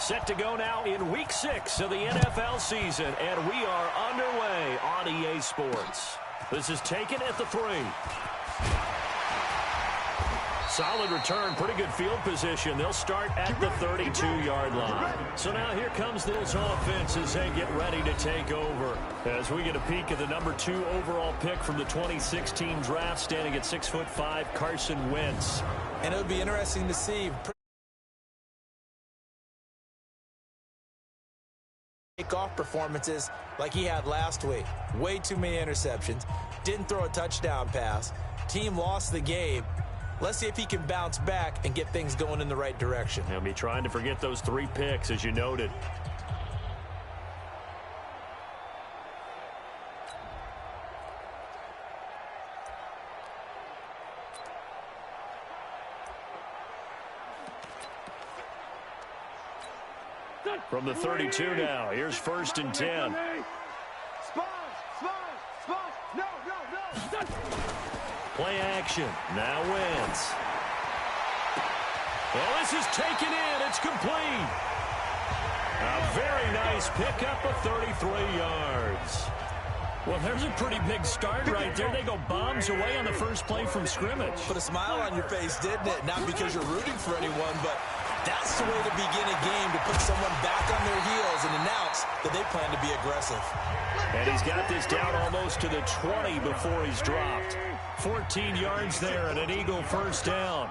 Set to go now in Week 6 of the NFL season, and we are underway on EA Sports. This is taken at the 3. Solid return, pretty good field position. They'll start at the 32-yard line. So now here comes this offense as they get ready to take over. As we get a peek at the number 2 overall pick from the 2016 draft, standing at 6'5", Carson Wentz. And it would be interesting to see take-off performances like he had last week. Way too many interceptions. Didn't throw a touchdown pass. Team lost the game. Let's see if he can bounce back and get things going in the right direction. He'll be trying to forget those 3 picks, as you noted. From the 32 now, here's 1st and 10. Play action. Now Wentz. Well, this is taken in. It's complete. A very nice pickup of 33 yards. Well, there's a pretty big start right there. They go bombs away on the first play from scrimmage. Put a smile on your face, didn't it? Not because you're rooting for anyone, but that's the way to begin a game, to put someone back on their heels and announce that they plan to be aggressive. And he's got this down almost to the 20 before he's dropped. 14 yards there and an Eagle first down.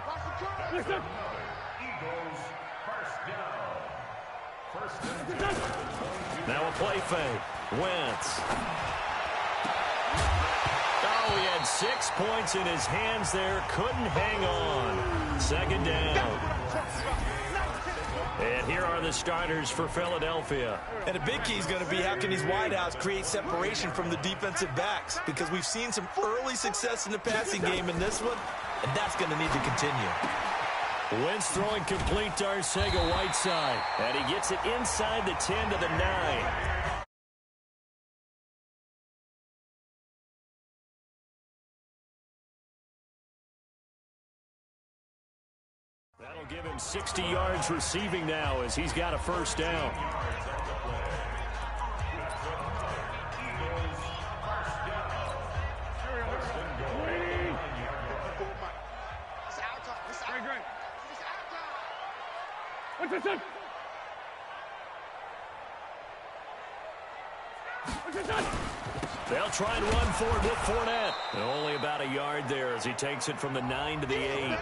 Now a play fake. Wentz. Oh, he had 6 points in his hands there. Couldn't hang on. 2nd down. And here are the starters for Philadelphia. And a big key is going to be how can these wideouts create separation from the defensive backs, because we've seen some early success in the passing game in this one, and that's going to need to continue. Wentz throwing complete to Arcega-Whiteside, and he gets it inside the 10 to the 9. That'll give him 60 yards receiving now as he's got a first down. They'll try and run forward with Fournette. And only about a yard there as he takes it from the 9 to the 8.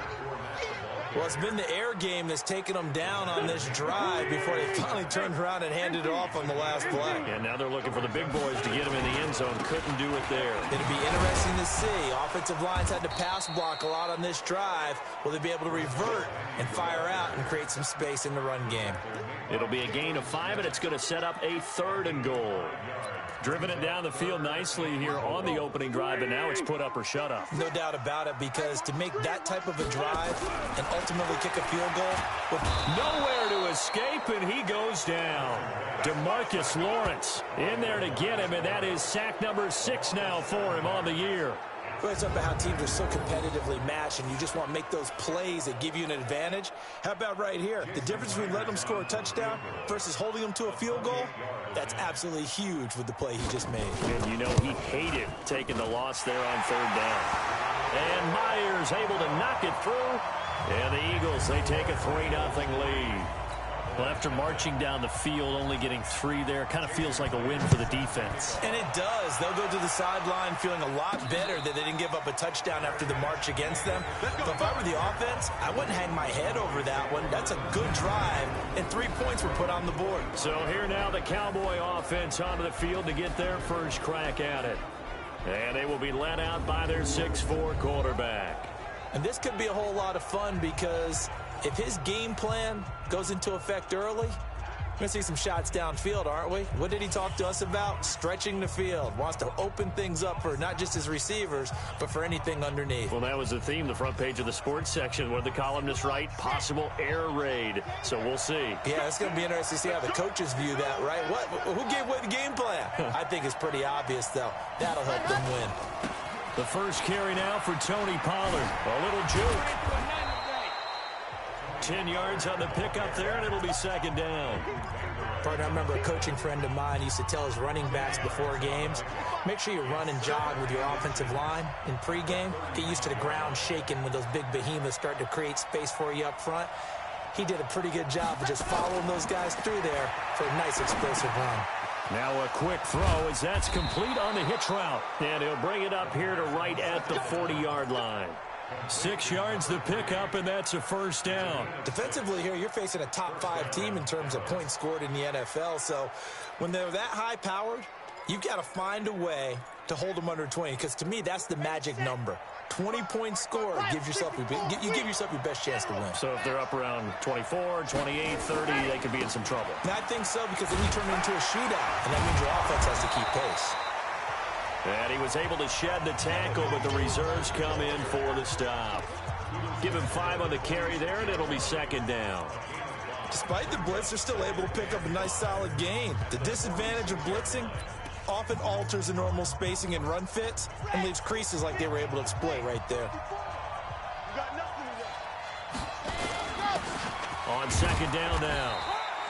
Well, it's been the air game that's taken them down on this drive before they finally turned around and handed it off on the last play. And now they're looking for the big boys to get him in the end zone. Couldn't do it there. It'll be interesting to see. Offensive lines had to pass block a lot on this drive. Will they be able to revert and fire out and create some space in the run game? It'll be a gain of 5, and it's going to set up a 3rd and goal. Driven it down the field nicely here on the opening drive, and now it's put up or shut up. No doubt about it, because to make that type of a drive and ultimately kick a field goal with nowhere to escape, and he goes down. DeMarcus Lawrence in there to get him, and that is sack number 6 now for him on the year. Well, it's about how teams are so competitively matched, and you just want to make those plays that give you an advantage. How about right here? The difference between letting them score a touchdown versus holding them to a field goal, that's absolutely huge with the play he just made. And you know he hated taking the loss there on 3rd down. And Myers able to knock it through. And the Eagles, they take a 3-0 lead. Well, after marching down the field, only getting 3 there, kind of feels like a win for the defense. And it does. They'll go to the sideline feeling a lot better that they didn't give up a touchdown after the march against them. But if I were the offense, I wouldn't hang my head over that one. That's a good drive, and 3 points were put on the board. So here now the Cowboy offense onto the field to get their first crack at it. And they will be led out by their 6'4" quarterback. And this could be a whole lot of fun, because if his game plan goes into effect early, we're going to see some shots downfield, aren't we? What did he talk to us about? Stretching the field. Wants to open things up for not just his receivers, but for anything underneath. Well, that was the theme, the front page of the sports section, where the columnists write possible air raid. So we'll see. Yeah, it's going to be interesting to see how the coaches view that, right? Who gave away the game plan? I think it's pretty obvious, though. That'll help them win. The first carry now for Tony Pollard. A little juke. 10 yards on the pickup there, and it'll be second down. Partner, I remember a coaching friend of mine used to tell his running backs before games, make sure you run and jog with your offensive line in pregame. Get used to the ground shaking when those big behemoths start to create space for you up front. He did a pretty good job of just following those guys through there for a nice explosive run. Now a quick throw as that's complete on the hitch route. And he'll bring it up here to right at the 40-yard line. 6 yards the pickup, and that's a first down. Defensively here, you're facing a top-5 team in terms of points scored in the NFL. So when they're that high-powered, you've got to find a way to hold them under 20, because to me, that's the magic number. 20 points scored, you give yourself your best chance to win. So if they're up around 24, 28, 30, they could be in some trouble. And I think so, because then you turn it into a shootout, and that means your offense has to keep pace. And he was able to shed the tackle, but the reserves come in for the stop. Give him 5 on the carry there, and it'll be second down. Despite the blitz, they're still able to pick up a nice, solid gain. The disadvantage of blitzing often alters the normal spacing and run fits and leaves creases like they were able to exploit right there. On second down now,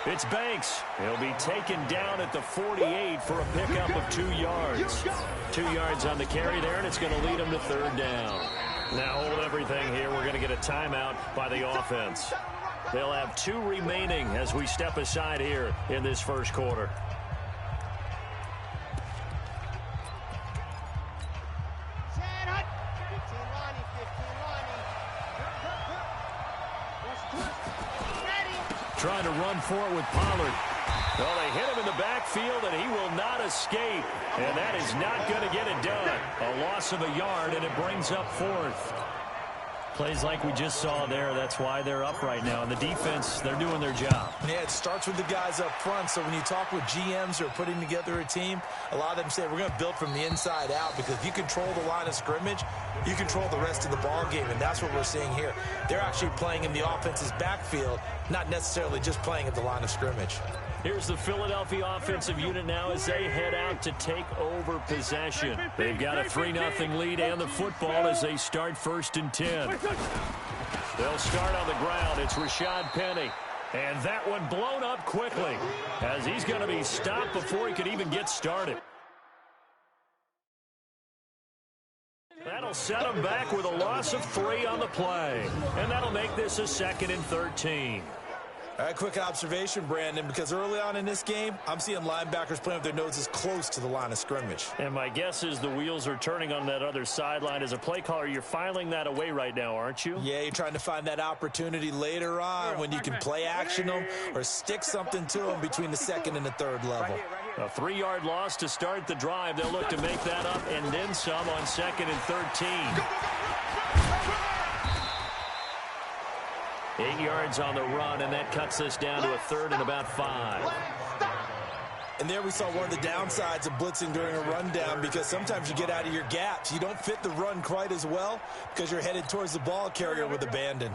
it's Banks. He'll be taken down at the 48 for a pickup of 2 yards. 2 yards on the carry there, and it's going to lead him to third down. Now hold everything here. We're going to get a timeout by the offense. They'll have 2 remaining as we step aside here in this first quarter. Trying to run for it with Pollard. Well, they hit him in the backfield, and he will not escape. And that is not going to get it done. A loss of a yard, and it brings up 4th. Plays like we just saw there. That's why they're up right now. And the defense, they're doing their job. Yeah, it starts with the guys up front. So when you talk with GMs who are putting together a team, a lot of them say we're going to build from the inside out, because if you control the line of scrimmage, you control the rest of the ball game, and that's what we're seeing here. They're actually playing in the offense's backfield, not necessarily just playing at the line of scrimmage. Here's the Philadelphia offensive unit now as they head out to take over possession. They've got a 3-0 lead and the football as they start 1st and 10. They'll start on the ground. It's Rashad Penny. And that one blown up quickly as he's going to be stopped before he could even get started. That'll set him back with a loss of 3 on the play. And that'll make this a 2nd and 13. All right, quick observation, Brandon, because early on in this game, I'm seeing linebackers playing with their noses close to the line of scrimmage. And my guess is the wheels are turning on that other sideline. As a play caller, you're filing that away right now, aren't you? Yeah, you're trying to find that opportunity later on when you can play action them or stick something to them between the 2nd and the 3rd level. A 3-yard loss to start the drive. They'll look to make that up and then some on 2nd and 13. 8 yards on the run, and that cuts us down to a 3rd and about 5. And there we saw one of the downsides of blitzing during a rundown, because sometimes you get out of your gaps. You don't fit the run quite as well because you're headed towards the ball carrier with abandon.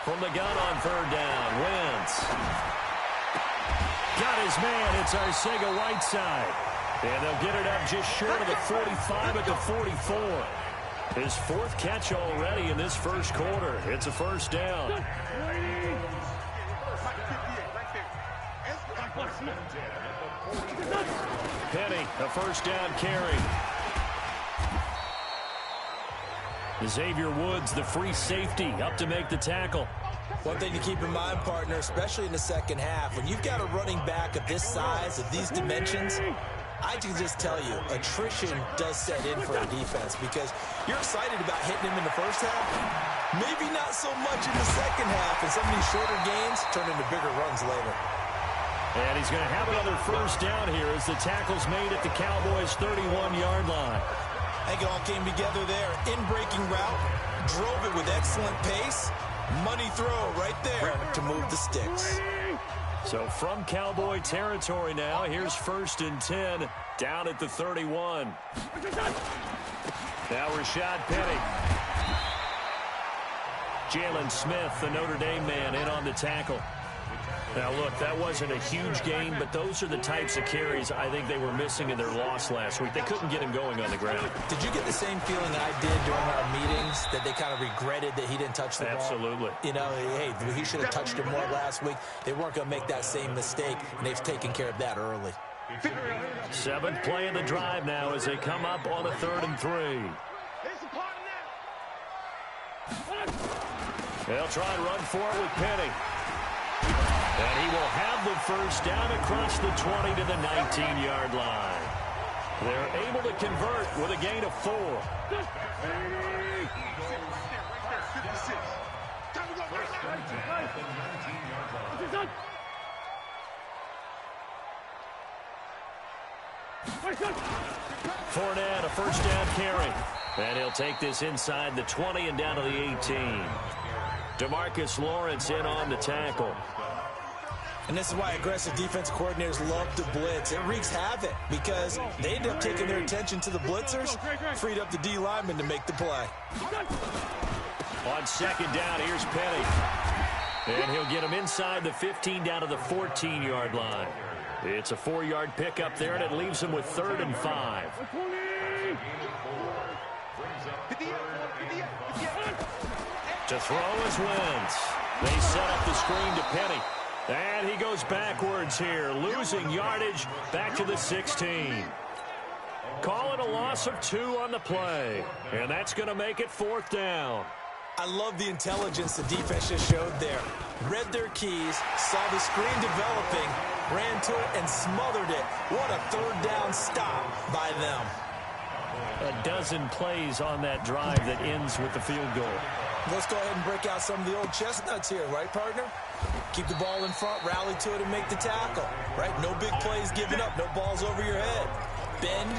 From the gun on 3rd down, Wentz. Got his man. It's Arcega-Whiteside. And they'll get it up just short of the 45 at the 44. His 4th catch already in this first quarter. It's a first down. Penny, a first down carry. Xavier Woods, the free safety, up to make the tackle. One thing to keep in mind, partner, especially in the second half, when you've got a running back of this size, of these dimensions, I can just tell you, attrition does set in for a defense, because you're excited about hitting him in the first half, maybe not so much in the second half, and some of these shorter gains turn into bigger runs later. And he's going to have another first down here as the tackle's made at the Cowboys' 31-yard line. I think it all came together there. In-breaking route, drove it with excellent pace. Money throw right there to move the sticks. So from Cowboy territory now, here's 1st and 10 down at the 31. Now Rashad Penny. Jalen Smith, the Notre Dame man, in on the tackle. Now, look, that wasn't a huge gain, but those are the types of carries I think they were missing in their loss last week. They couldn't get him going on the ground. Did you get the same feeling I did during our meetings, that they kind of regretted that he didn't touch the ball? Absolutely. You know, hey, he should have touched it more last week. They weren't going to make that same mistake, and they've taken care of that early. 7th play of the drive now as they come up on a 3rd and 3. They'll try and run for it with Penny. And he will have the first down across the 20 to the 19-yard line. They're able to convert with a gain of 4. Fournette, a first down carry. And he'll take this inside the 20 and down to the 18. DeMarcus Lawrence in on the tackle. And this is why aggressive defensive coordinators love to blitz. It wreaks havoc because they end up taking their attention to the blitzers, freed up the D lineman to make the play. On 2nd down, here's Penny. And he'll get him inside the 15 down to the 14-yard line. It's a 4-yard pickup there, and it leaves him with 3rd and 5. To throw is Wentz. They set up the screen to Penny. And he goes backwards here, losing yardage back to the 16. Call it a loss of 2 on the play. And that's going to make it 4th down. I love the intelligence the defense just showed there. Read their keys, saw the screen developing, ran to it, and smothered it. What a 3rd down stop by them. A dozen plays on that drive that ends with the field goal. Let's go ahead and break out some of the old chestnuts here, right, partner? Keep the ball in front, rally to it, and make the tackle, right? No big plays given up, no balls over your head. Bend,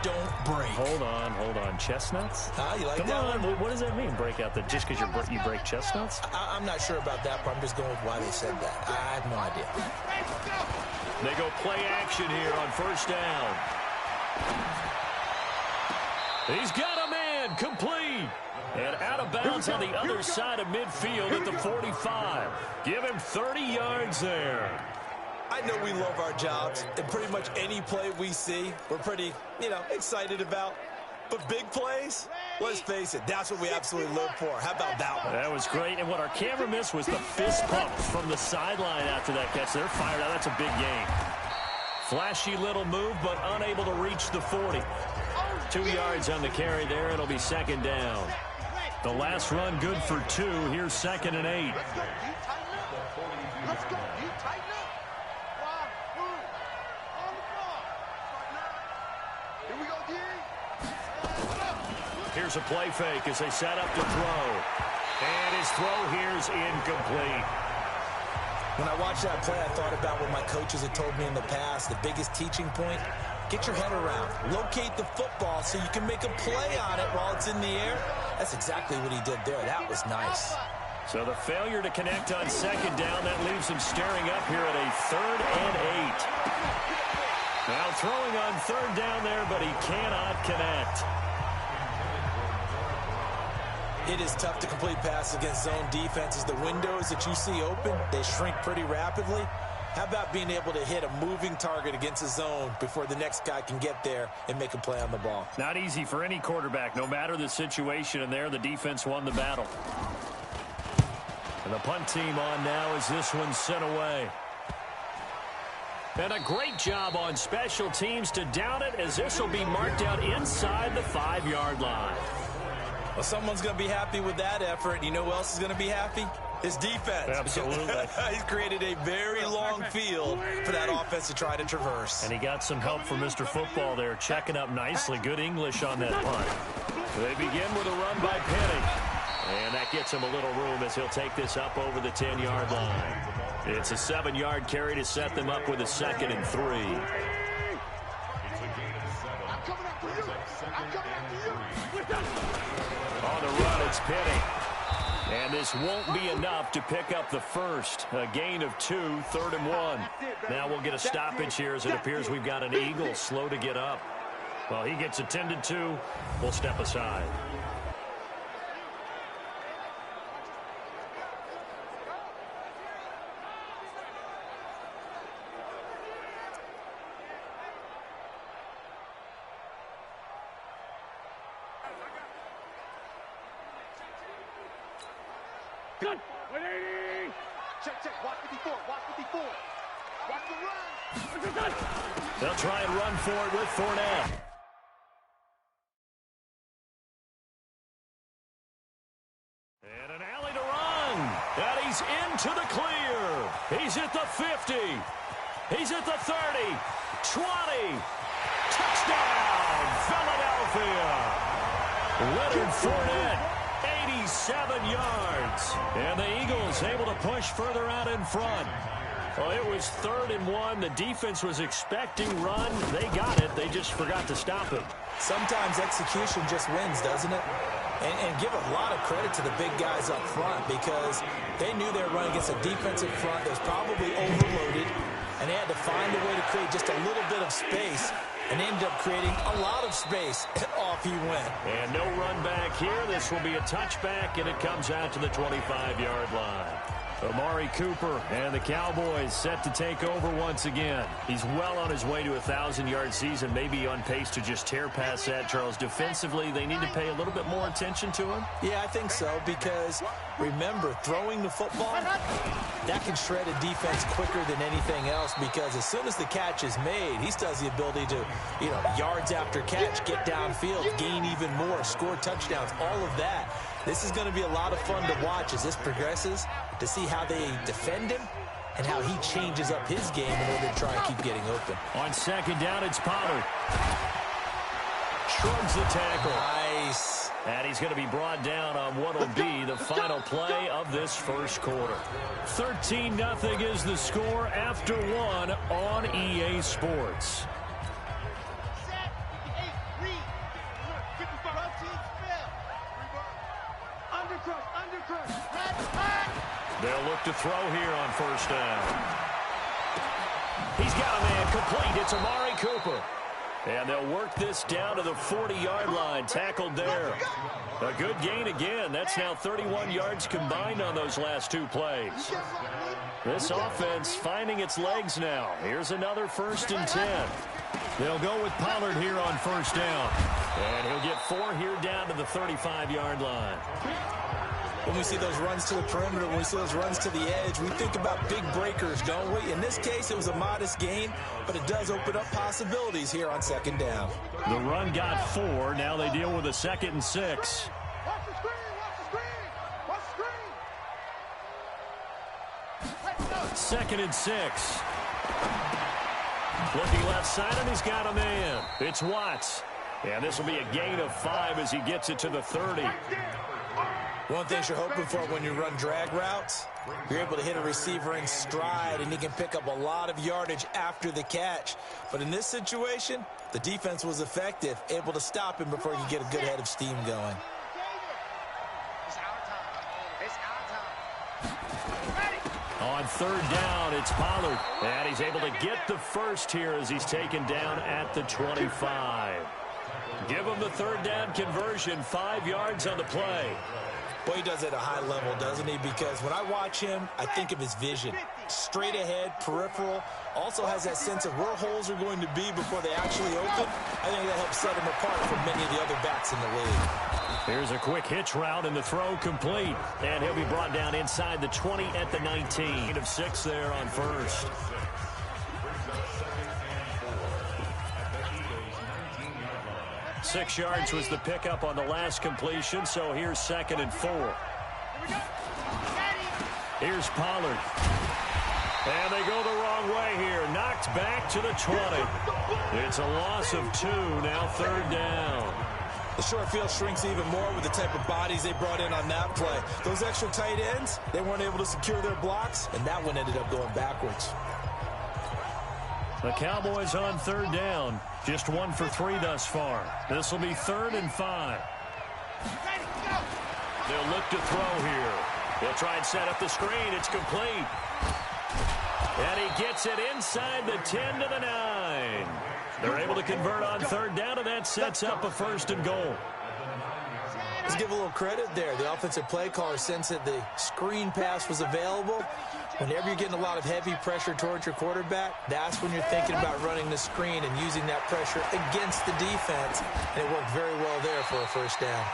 don't break. Hold on. Chestnuts? You like Come that on. one? What does that mean, break out? Just because you break chestnuts? I'm not sure about that, but I'm just going with why they said that. I have no idea. They go play action here on 1st down. He's got a man, complete. And out of bounds on the other side of midfield at the 45. Give him 30 yards there. I know we love our jobs, and pretty much any play we see, we're pretty, excited about. But big plays, let's face it, that's what we absolutely live for. How about that one? That was great, and what our camera missed was the fist pump from the sideline after that catch. They're fired out. That's a big game. Flashy little move, but unable to reach the 40. 2 yards on the carry there. It'll be 2nd down. The last run good for 2. Here's 2nd and 8. Let's go. You tighten up. 1, 2, on the ball. Here we go, D. Here's a play fake as they set up to throw. And his throw here's incomplete. When I watched that play, I thought about what my coaches had told me in the past. The biggest teaching point, get your head around. Locate the football so you can make a play on it while it's in the air. That's exactly what he did there. That was nice. So the failure to connect on 2nd down, that leaves him staring up here at a 3rd and 8. Now throwing on 3rd down there, but he cannot connect. It is tough to complete passes against zone defenses. The windows that you see open, they shrink pretty rapidly. How about being able to hit a moving target against a zone before the next guy can get there and make a play on the ball? Not easy for any quarterback, no matter the situation, and there the defense won the battle. And the punt team on now as this one's sent away. And a great job on special teams to down it, as this will be marked out inside the 5-yard line. Well, someone's going to be happy with that effort. You know who else is going to be happy? His defense. Absolutely. He's created a very long field for that offense to try to traverse. And he got some help from Mr. Football there, checking up nicely. Good English on that punt. They begin with a run by Penny. And that gets him a little room as he'll take this up over the 10-yard line. It's a 7-yard carry to set them up with a 2nd and 3. On the run, it's Penny. And this won't be enough to pick up the first. A gain of 2, 3rd and 1. Now we'll get a stoppage here as it appears we've got an Eagle slow to get up. Well, he gets attended to. We'll step aside. Check. Watch 54. Watch 54. Watch the run. They'll try and run for it with Fournette. And an alley to run. And he's into the clear. He's at the 50. He's at the 30. 20. Touchdown, Philadelphia. Leonard Fournette. 87 yards. And the Eagles able to push further out in front. Well, it was 3rd and 1. The defense was expecting run. They got it. They just forgot to stop it. Sometimes execution just wins, doesn't it? And give a lot of credit to the big guys up front because they knew they were running against a defensive front that was probably overloaded, and they had to find a way to create just a little bit of space, and they ended up creating a lot of space. Off he went. And no run back here. This will be a touchback, and it comes out to the 25-yard line. Amari Cooper and the Cowboys set to take over once again. He's well on his way to a 1,000-yard season, maybe on pace to just tear past that, Charles. Defensively, they need to pay a little bit more attention to him. Yeah, I think so, because remember, throwing the football, that can shred a defense quicker than anything else, because as soon as the catch is made, he still has the ability to, yards after catch, get downfield, gain even more, score touchdowns, all of that. This is going to be a lot of fun to watch as this progresses, to see how they defend him and how he changes up his game in order to try and keep getting open. On 2nd down, it's Pollard. Shrugs the tackle. Nice. And he's going to be brought down on what will be the final play of this first quarter. 13-0 is the score after 1 on EA Sports. They'll look to throw here on 1st down. He's got a man complete. It's Amari Cooper. And they'll work this down to the 40-yard line. Tackled there. A good gain again. That's now 31 yards combined on those last 2 plays. This offense finding its legs now. Here's another 1st and 10. They'll go with Pollard here on 1st down. And he'll get 4 here down to the 35-yard line. When we see those runs to the perimeter, when we see those runs to the edge, we think about big breakers, don't we? In this case, it was a modest gain, but it does open up possibilities here on 2nd down. The run got 4. Now they deal with a 2nd and 6. Watch the screen! Watch the screen! 2nd and 6. Looking left side, and he's got a man. It's Watts. And this will be a gain of 5 as he gets it to the 30. One thing you're hoping for when you run drag routes, you're able to hit a receiver in stride, and he can pick up a lot of yardage after the catch. But in this situation, the defense was effective, able to stop him before he could get a good head of steam going. On 3rd down, it's Pollard. And he's able to get the first here as he's taken down at the 25. Give him the 3rd down conversion, 5 yards on the play. Well, he does it at a high level, doesn't he? Because when I watch him, I think of his vision. Straight ahead, peripheral, also has that sense of where holes are going to be before they actually open. I think that helps set him apart from many of the other backs in the league. Here's a quick hitch route and the throw complete. And he'll be brought down inside the 20 at the 19. Of 6 there on 1st. Six yards was the pickup on the last completion, so here's 2nd and 4. Here's Pollard. And they go the wrong way here. Knocked back to the 20. It's a loss of 2, now 3rd down. The short field shrinks even more with the type of bodies they brought in on that play. Those extra tight ends, they weren't able to secure their blocks, and that one ended up going backwards. The Cowboys on 3rd down. Just 1 for 3 thus far. This will be 3rd and 5. They'll look to throw here. They'll try and set up the screen. It's complete. And he gets it inside the 10 to the 9. They're able to convert on 3rd down, and that sets up a 1st and goal. Let's give a little credit there. The offensive play caller sensed that the screen pass was available. Whenever you're getting a lot of heavy pressure towards your quarterback, that's when you're thinking about running the screen and using that pressure against the defense. And it worked very well there for a 1st down.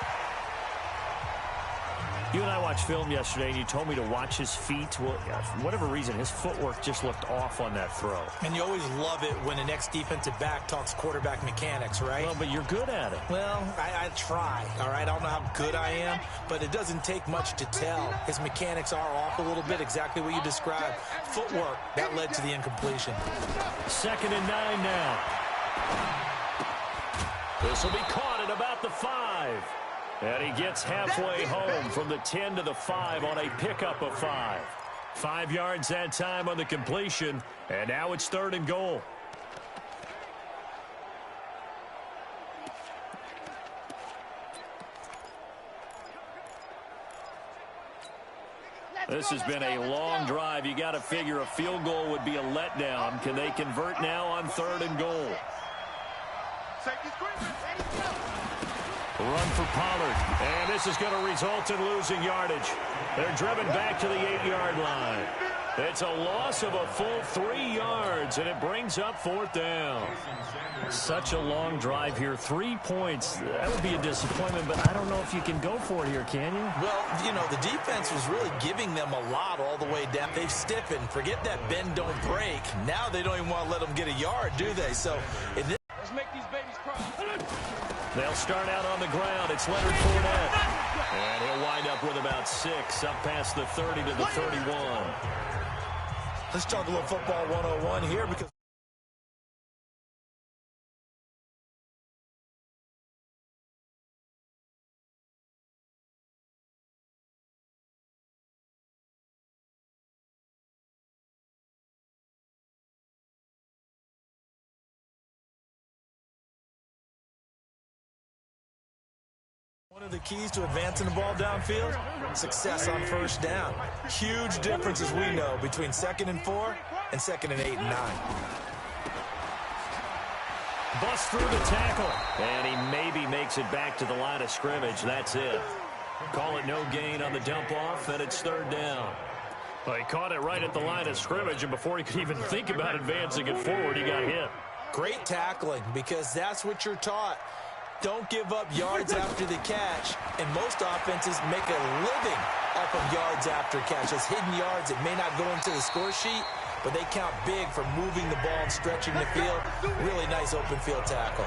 You and I watched film yesterday, and you told me to watch his feet. Well, for whatever reason, his footwork just looked off on that throw. And you always love it when the next defensive back talks quarterback mechanics, right? Well, but you're good at it. Well, I try, all right? I don't know how good I am, but it doesn't take much to tell. His mechanics are off a little bit, exactly what you described. Footwork, that led to the incompletion. 2nd and 9 now. This will be caught at about the 5. And he gets halfway home from the 10 to the 5 on a pickup of 5. 5 yards that time on the completion, and now it's 3rd and goal. This has been a long drive. You got to figure a field goal would be a letdown. Can they convert now on 3rd and goal? Run for Pollard, and this is going to result in losing yardage. They're driven back to the 8-yard line. It's a loss of a full 3 yards, and it brings up 4th down. Such a long drive here. 3 points. That would be a disappointment, but I don't know if you can go for it here, can you? Well, you know, the defense was really giving them a lot all the way down. They've stiffened. Forget that bend, don't break. Now they don't even want to let them get a yard, do they? So, let's make these babies cry. They'll start out on the ground. It's Leonard Fournette. And he'll wind up with about 6, up past the 30 to the 31. let's talk a little football 101 here because one of the keys to advancing the ball downfield, success on 1st down. Huge difference, as we know, between 2nd and 4 and 2nd and 8 and 9. Bust through the tackle, and he maybe makes it back to the line of scrimmage. That's it. Call it no gain on the dump off, and it's 3rd down. Well, he caught it right at the line of scrimmage, and before he could even think about advancing it forward, he got hit. Great tackling, because that's what you're taught. Don't give up yards after the catch, and most offenses make a living off of yards after catch. Those hidden yards that may not go into the score sheet, but they count big for moving the ball and stretching the field. Really nice open field tackle.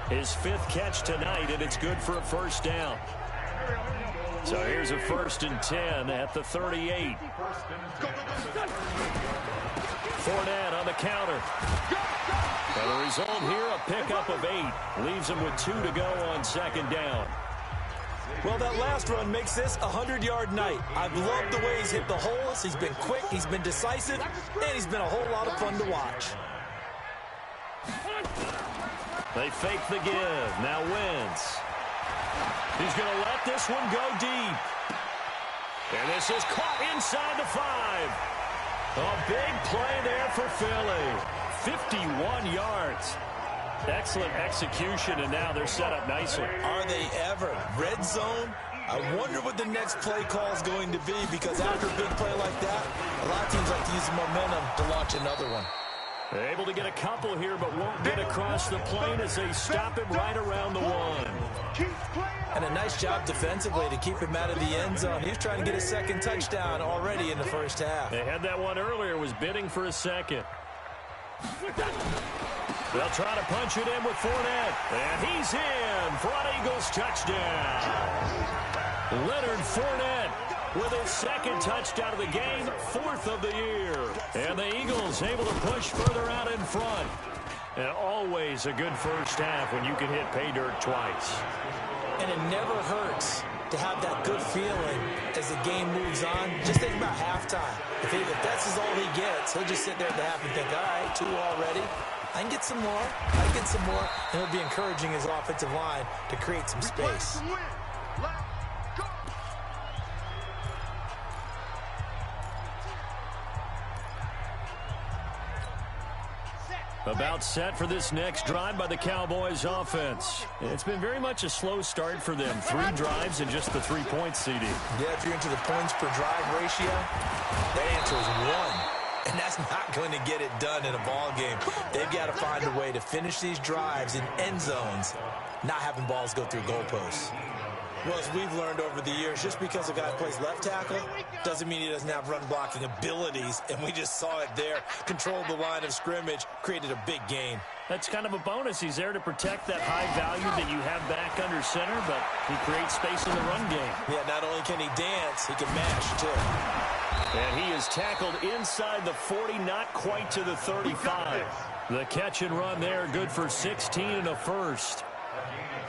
His 5th catch tonight, and it's good for a 1st down. So here's a 1st and 10 at the 38. Fournette on the counter. And the result here, a pickup of 8. Leaves him with 2 to go on 2nd down. Well, that last run makes this a 100-yard night. I've loved the way he's hit the holes. He's been quick, he's been decisive, and he's been a whole lot of fun to watch. They fake the give. Now Wentz. He's going to let this one go deep. And this is caught inside the 5. A big play there for Philly. 51 yards. Excellent execution, and now they're set up nicely. Are they ever? Red zone? I wonder what the next play call is going to be, because after a big play like that, a lot of teams like to use the momentum to launch another one. They're able to get a couple here, but won't get across the plane as they stop him right around the 1. And a nice job defensively to keep him out of the end zone. He was trying to get a 2nd touchdown already in the 1st half. They had that one earlier, was bidding for a 2nd. They'll try to punch it in with Fournette. And he's in for an Eagles touchdown. Leonard Fournette with his 2nd touchdown of the game, 4th of the year. And the Eagles able to push further out in front. And always a good 1st half when you can hit pay dirt twice. And it never hurts to have that good feeling as the game moves on. Just think about halftime. If this is all he gets, he'll just sit there at the half and think, all right, 2 already. I can get some more. I can get some more. And he'll be encouraging his offensive line to create some space. About set for this next drive by the Cowboys offense. It's been very much a slow start for them. 3 drives and just the 3 points, CD. Yeah, if you're into the points per drive ratio, that answer is 1. And that's not going to get it done in a ball game. They've got to find a way to finish these drives in end zones, not having balls go through goalposts. Well, as we've learned over the years, just because a guy plays left tackle doesn't mean he doesn't have run-blocking abilities, and we just saw it there. Controlled the line of scrimmage, created a big gain. That's kind of a bonus. He's there to protect that high value that you have back under center, but he creates space in the run game. Yeah, not only can he dance, he can mash, too. And he is tackled inside the 40, not quite to the 35. The catch and run there, good for 16 and a first.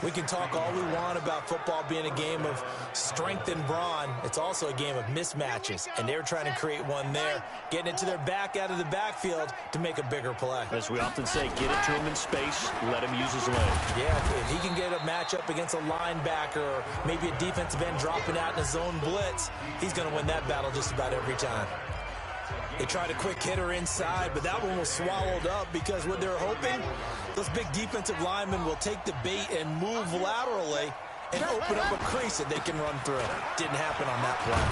We can talk all we want about football being a game of strength and brawn. It's also a game of mismatches, and they're trying to create one there, getting it to their back out of the backfield to make a bigger play. As we often say, get it to him in space, let him use his leg. Yeah, if he can get a matchup against a linebacker or maybe a defensive end dropping out in a zone blitz, he's going to win that battle just about every time. They tried a quick hitter inside, but that one was swallowed up because what they're hoping, those big defensive linemen will take the bait and move laterally and open up a crease that they can run through. Didn't happen on that play.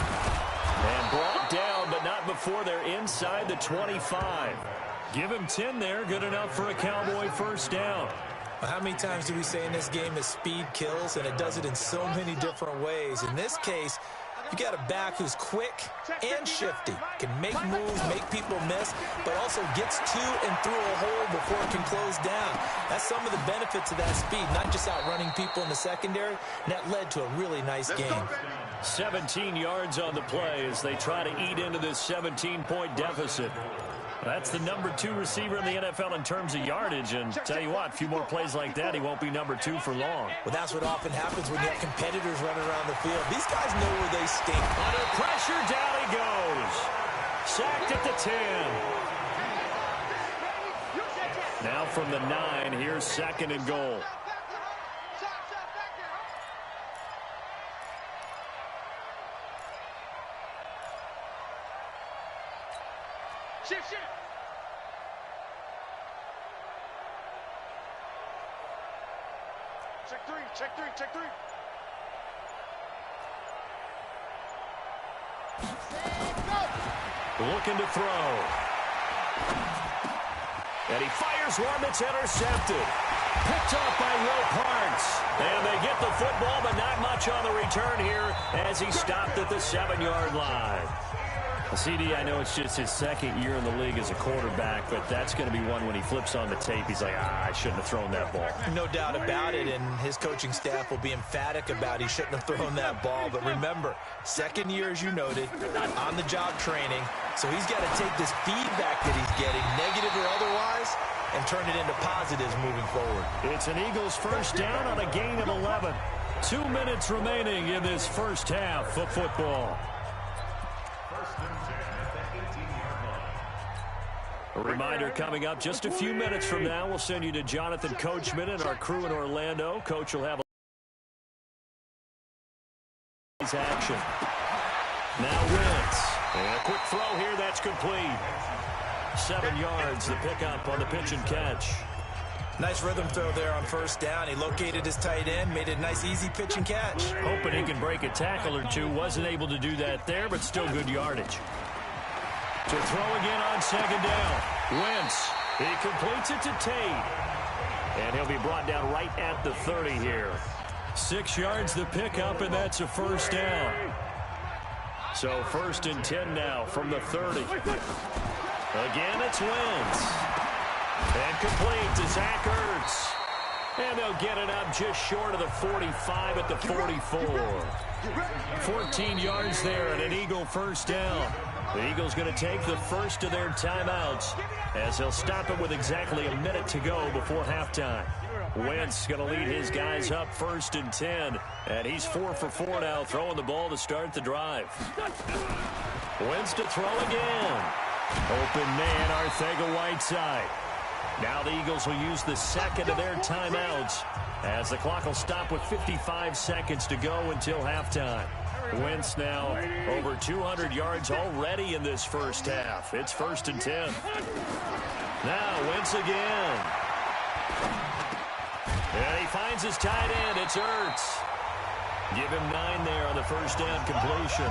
And brought down, but not before they're inside the 25. Give him 10 there, good enough for a Cowboy first down. Well, how many times do we say in this game that speed kills, and it does it in so many different ways? In this case, you got a back who's quick and shifty, can make moves, make people miss, but also gets to and through a hole before it can close down. That's some of the benefits of that speed, not just outrunning people in the secondary, and that led to a really nice game. 17 yards on the play as they try to eat into this 17-point deficit. That's the number 2 receiver in the NFL in terms of yardage, and tell you what, a few more plays like that, he won't be number 2 for long. Well, that's what often happens when you have competitors running around the field. These guys know where they stink. Under pressure, down he goes. Sacked at the 10. Now from the 9, here's 2nd and goal. Shift. Check three. Looking to throw. And he fires one that's intercepted. Picked off by Will Parks. And they get the football, but not much on the return here as he stopped at the 7-yard line. CD, I know it's just his 2nd year in the league as a quarterback, but that's going to be one when he flips on the tape. He's like, I shouldn't have thrown that ball. No doubt about it, and his coaching staff will be emphatic about he shouldn't have thrown that ball. But remember, 2nd year, as you noted, on-the-job training, so he's got to take this feedback that he's getting, negative or otherwise, and turn it into positives moving forward. It's an Eagles first down on a gain of 11. 2 minutes remaining in this first half of football. A reminder coming up just a few minutes from now, we'll send you to Jonathan Coachman and our crew in Orlando. Coach will have action. Now Wentz. And a quick throw here, that's complete. 7 yards, the pickup on the pitch and catch. Nice rhythm throw there on first down. He located his tight end, made it a nice, easy pitch and catch. Hoping he can break a tackle or two. Wasn't able to do that there, but still good yardage. To throw again on 2nd down. Wentz. He completes it to Tate. And he'll be brought down right at the 30 here. 6 yards the pickup, and that's a first down. So 1st and 10 now from the 30. Again, it's Wentz. And complete to Zach Ertz. And they'll get it up just short of the 45 at the 44. 14 yards there and an Eagle first down. The Eagles going to take the first of their timeouts as they'll stop it with exactly a minute to go before halftime. Wentz going to lead his guys up 1st and 10. And he's 4 for 4 now, throwing the ball to start the drive. Wentz to throw again. Open man, Arcega-Whiteside. Now the Eagles will use the 2nd of their timeouts as the clock will stop with 55 seconds to go until halftime. Wentz now over 200 yards already in this first half. It's 1st and 10. Now Wentz again. And he finds his tight end. It's Ertz. Give him 9 there on the first down completion.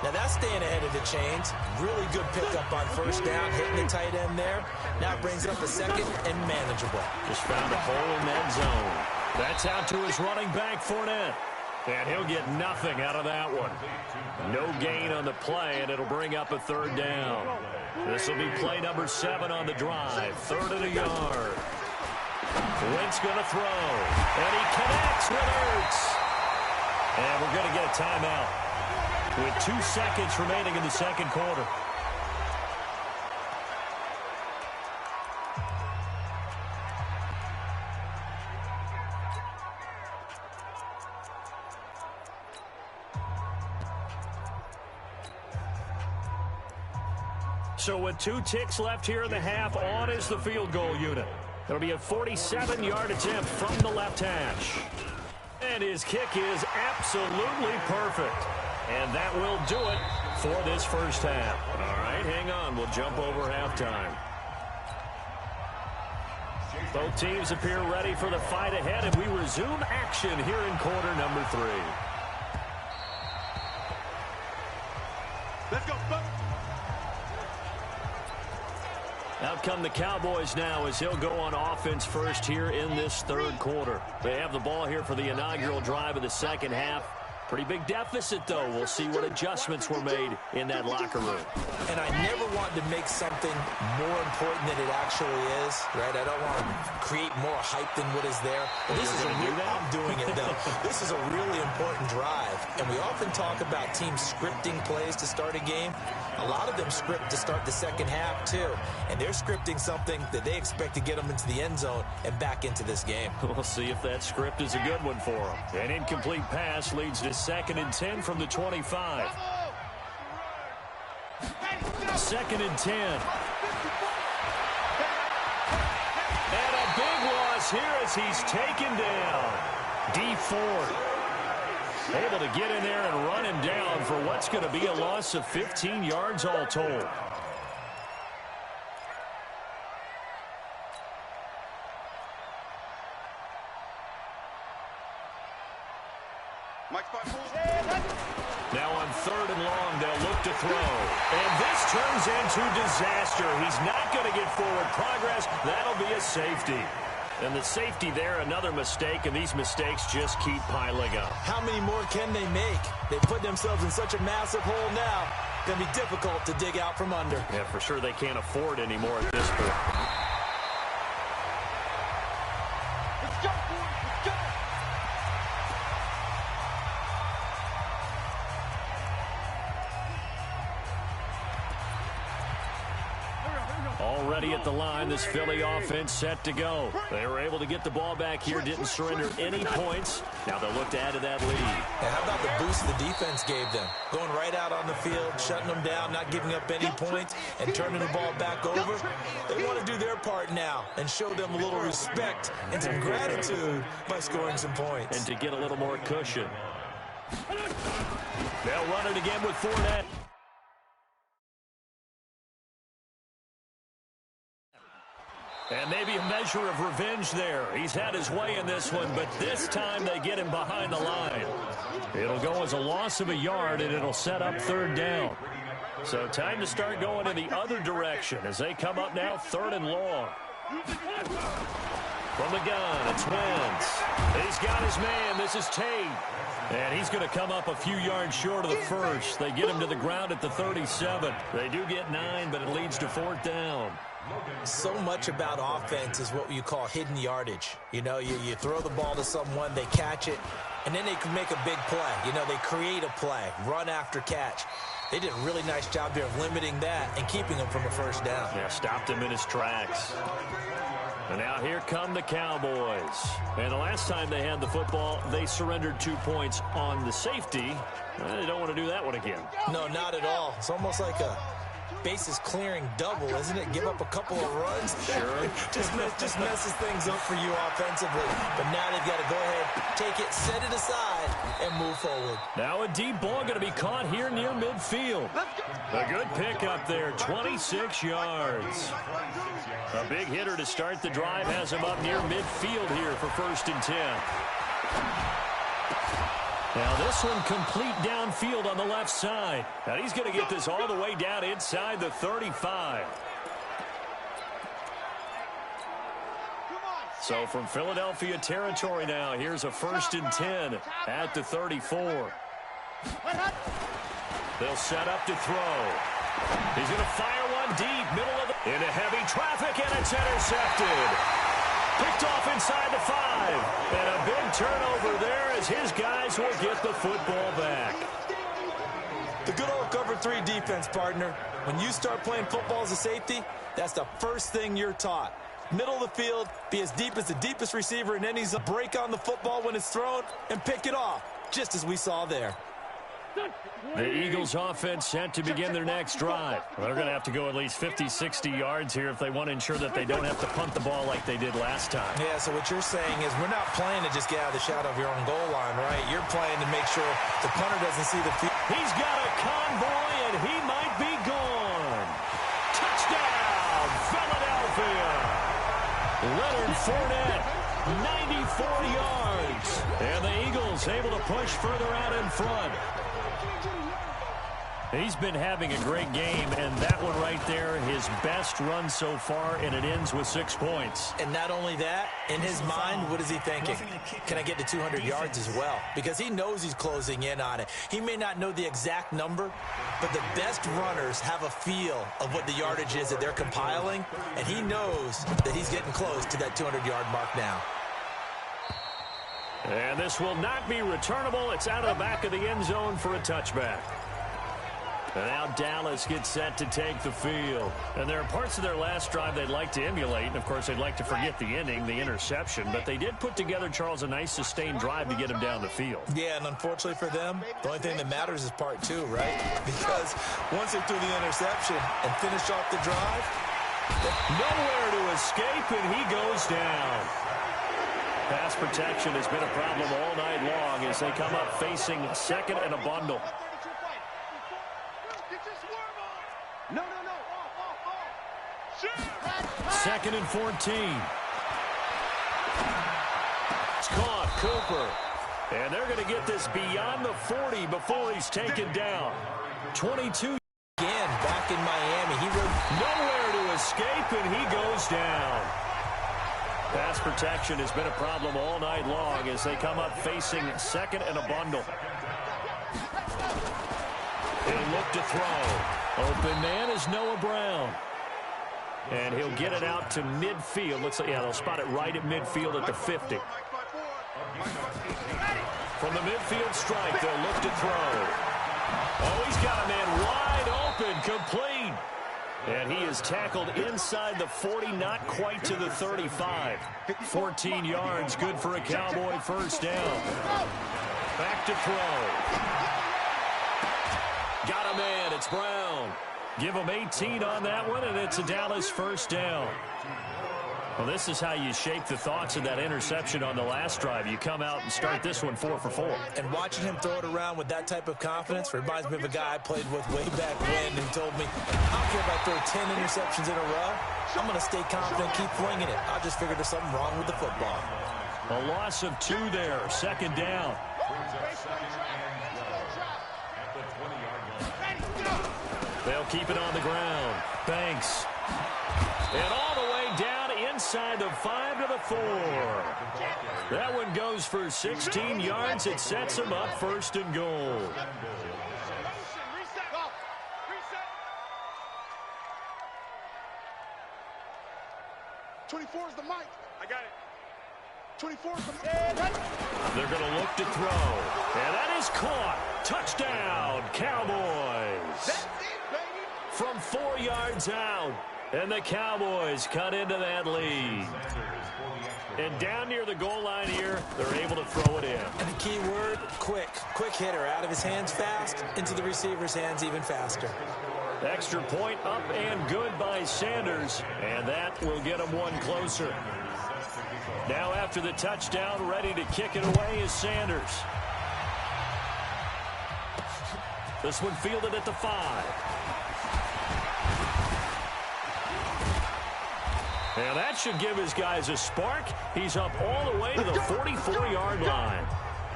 Now that's staying ahead of the chains. Really good pickup on first down, hitting the tight end there. Now brings up a 2nd and manageable. Just found a hole in that zone. That's out to his running back, Fournette. And he'll get nothing out of that one. No gain on the play, and it'll bring up a third down. This will be play number 7 on the drive. 3rd and a yard. Wentz going to throw. And he connects with Ertz. And we're going to get a timeout with 2 seconds remaining in the second quarter. So with 2 ticks left here in the half, on is the field goal unit. It'll be a 47-yard attempt from the left hash. And his kick is absolutely perfect. And that will do it for this first half. All right, hang on. We'll jump over halftime. Both teams appear ready for the fight ahead, and we resume action here in quarter number 3. Let's go, folks. Out come the Cowboys now as he'll go on offense first here in this third quarter. They have the ball here for the inaugural drive of the second half. Pretty big deficit, though. We'll see what adjustments were made in that locker room. And I never want to make something more important than it actually is, right? I don't want to create more hype than what is there. But this is I'm doing it, though. This is a really important drive. And we often talk about teams scripting plays to start a game. A lot of them script to start the second half, too. And they're scripting something that they expect to get them into the end zone and back into this game. We'll see if that script is a good one for them. An incomplete pass leads to 2nd and 10 from the 25. 2nd and 10. And a big loss here as he's taken down. D Ford able to get in there and run him down for what's going to be a loss of 15 yards all told. Now on 3rd and long, they'll look to throw. And this turns into disaster. He's not going to get forward progress. That'll be a safety. And the safety there, another mistake, and these mistakes just keep piling up. How many more can they make? They put themselves in such a massive hole now. It's going to be difficult to dig out from under. Yeah, for sure they can't afford anymore at this point. Let's go, boys. Let's go. Already at the line, this Philly offense set to go. They were able to get the ball back here, didn't surrender any points. Now they'll look to add to that lead. And how about the boost the defense gave them? Going right out on the field, shutting them down, not giving up any points, and turning the ball back over. They want to do their part now and show them a little respect and some gratitude by scoring some points. And to get a little more cushion. They'll run it again with Fournette. And maybe a measure of revenge there. He's had his way in this one, but this time they get him behind the line. It'll go as a loss of a yard, and it'll set up 3rd down. So time to start going in the other direction as they come up now 3rd and long. From the gun, it's Wentz. He's got his man. This is Tate. And he's going to come up a few yards short of the first. They get him to the ground at the 37. They do get 9, but it leads to 4th down. So much about offense is what you call hidden yardage. You know, you throw the ball to someone, they catch it, and then they can make a big play. You know, they create a play, run after catch. They did a really nice job there of limiting that and keeping him from a first down. Yeah, stopped him in his tracks. And now here come the Cowboys. And the last time they had the football, they surrendered 2 points on the safety. They don't want to do that one again. No, not at all. It's almost like a bases clearing double, isn't it? Give up a couple of runs. Sure. just messes things up for you offensively. But now they've got to go ahead, take it, set it aside, and move forward. Now a deep ball going to be caught here near midfield. A good pick up there, 26 yards. A big hitter to start the drive has him up near midfield here for 1st and 10. Now this one complete downfield on the left side. Now he's going to get this all the way down inside the 35. So from Philadelphia territory now, here's a 1st and 10 at the 34. They'll set up to throw. He's going to fire one deep, middle of the... into heavy traffic, and it's intercepted. Picked off inside the 5. And a big turnover there as his guys will get the football back. The good old cover 3 defense, partner. When you start playing football as a safety, that's the first thing you're taught. Middle of the field, be as deep as the deepest receiver in any zone. Break on the football when it's thrown and pick it off, just as we saw there. The Eagles offense set to begin their next drive. They're going to have to go at least 50, 60 yards here if they want to ensure that they don't have to punt the ball like they did last time. Yeah, so what you're saying is we're not playing to just get out of the shadow of your own goal line, right? You're playing to make sure the punter doesn't see the field. He's got a convoy, and he might be gone. Touchdown, Philadelphia. Leonard Fournette, 94 yards. And the Eagles able to push further out in front. He's been having a great game, and that one right there, his best run so far, and it ends with 6 points. And not only that, in his mind, what is he thinking? Can I get to 200 yards as well? Because he knows he's closing in on it. He may not know the exact number, but the best runners have a feel of what the yardage is that they're compiling, and he knows that he's getting close to that 200-yard mark now. And this will not be returnable. It's out of the back of the end zone for a touchback. And now Dallas gets set to take the field. And there are parts of their last drive they'd like to emulate. And, of course, they'd like to forget the ending, the interception. But they did put together, Charles, a nice sustained drive to get him down the field. Yeah, and unfortunately for them, the only thing that matters is part 2, right? Because once they threw the interception and finished off the drive, nowhere to escape, and he goes down. Pass protection has been a problem all night long as they come up facing 2nd and a bundle. No. 2nd and 14. It's caught, Cooper. And they're going to get this beyond the 40 before he's taken down. 22. Again, back in Miami. He wrote nowhere to escape, and he goes down. Pass protection has been a problem all night long as they come up facing 2nd and a bundle. He'll look to throw. Open man is Noah Brown. And he'll get it out to midfield. Looks like, yeah, they'll spot it right at midfield at the 50. From the midfield stripe, they'll look to throw. Oh, he's got a man wide open, complete. And he is tackled inside the 40, not quite to the 35. 14 yards, good for a Cowboy first down. Back to throw. Got a man, it's Brown. Give him 18 on that one, and it's a Dallas first down. Well, this is how you shape the thoughts of that interception on the last drive. You come out and start this one 4 for 4. And watching him throw it around with that type of confidence reminds me of a guy I played with way back when who told me, I don't care if I throw 10 interceptions in a row. I'm going to stay confident, keep flinging it. I just figured there's something wrong with the football. A loss of 2 there, 2nd down. They'll keep it on the ground. Banks. And all the way down inside the 5 to the 4. That one goes for 16 yards. It sets them up 1st and goal. 24 is the mic. I got it. 24 is the mic. They're going to look to throw. And that is caught. Touchdown, Cowboys. That's it, baby. From 4 yards out. And the Cowboys cut into that lead. And down near the goal line here, they're able to throw it in. And the key word, quick. Quick hitter. Out of his hands fast, into the receiver's hands even faster. Extra point up and good by Sanders. And that will get him one closer. Now after the touchdown, ready to kick it away is Sanders. This one fielded at the 5. And that should give his guys a spark. He's up all the way to the 44-yard line.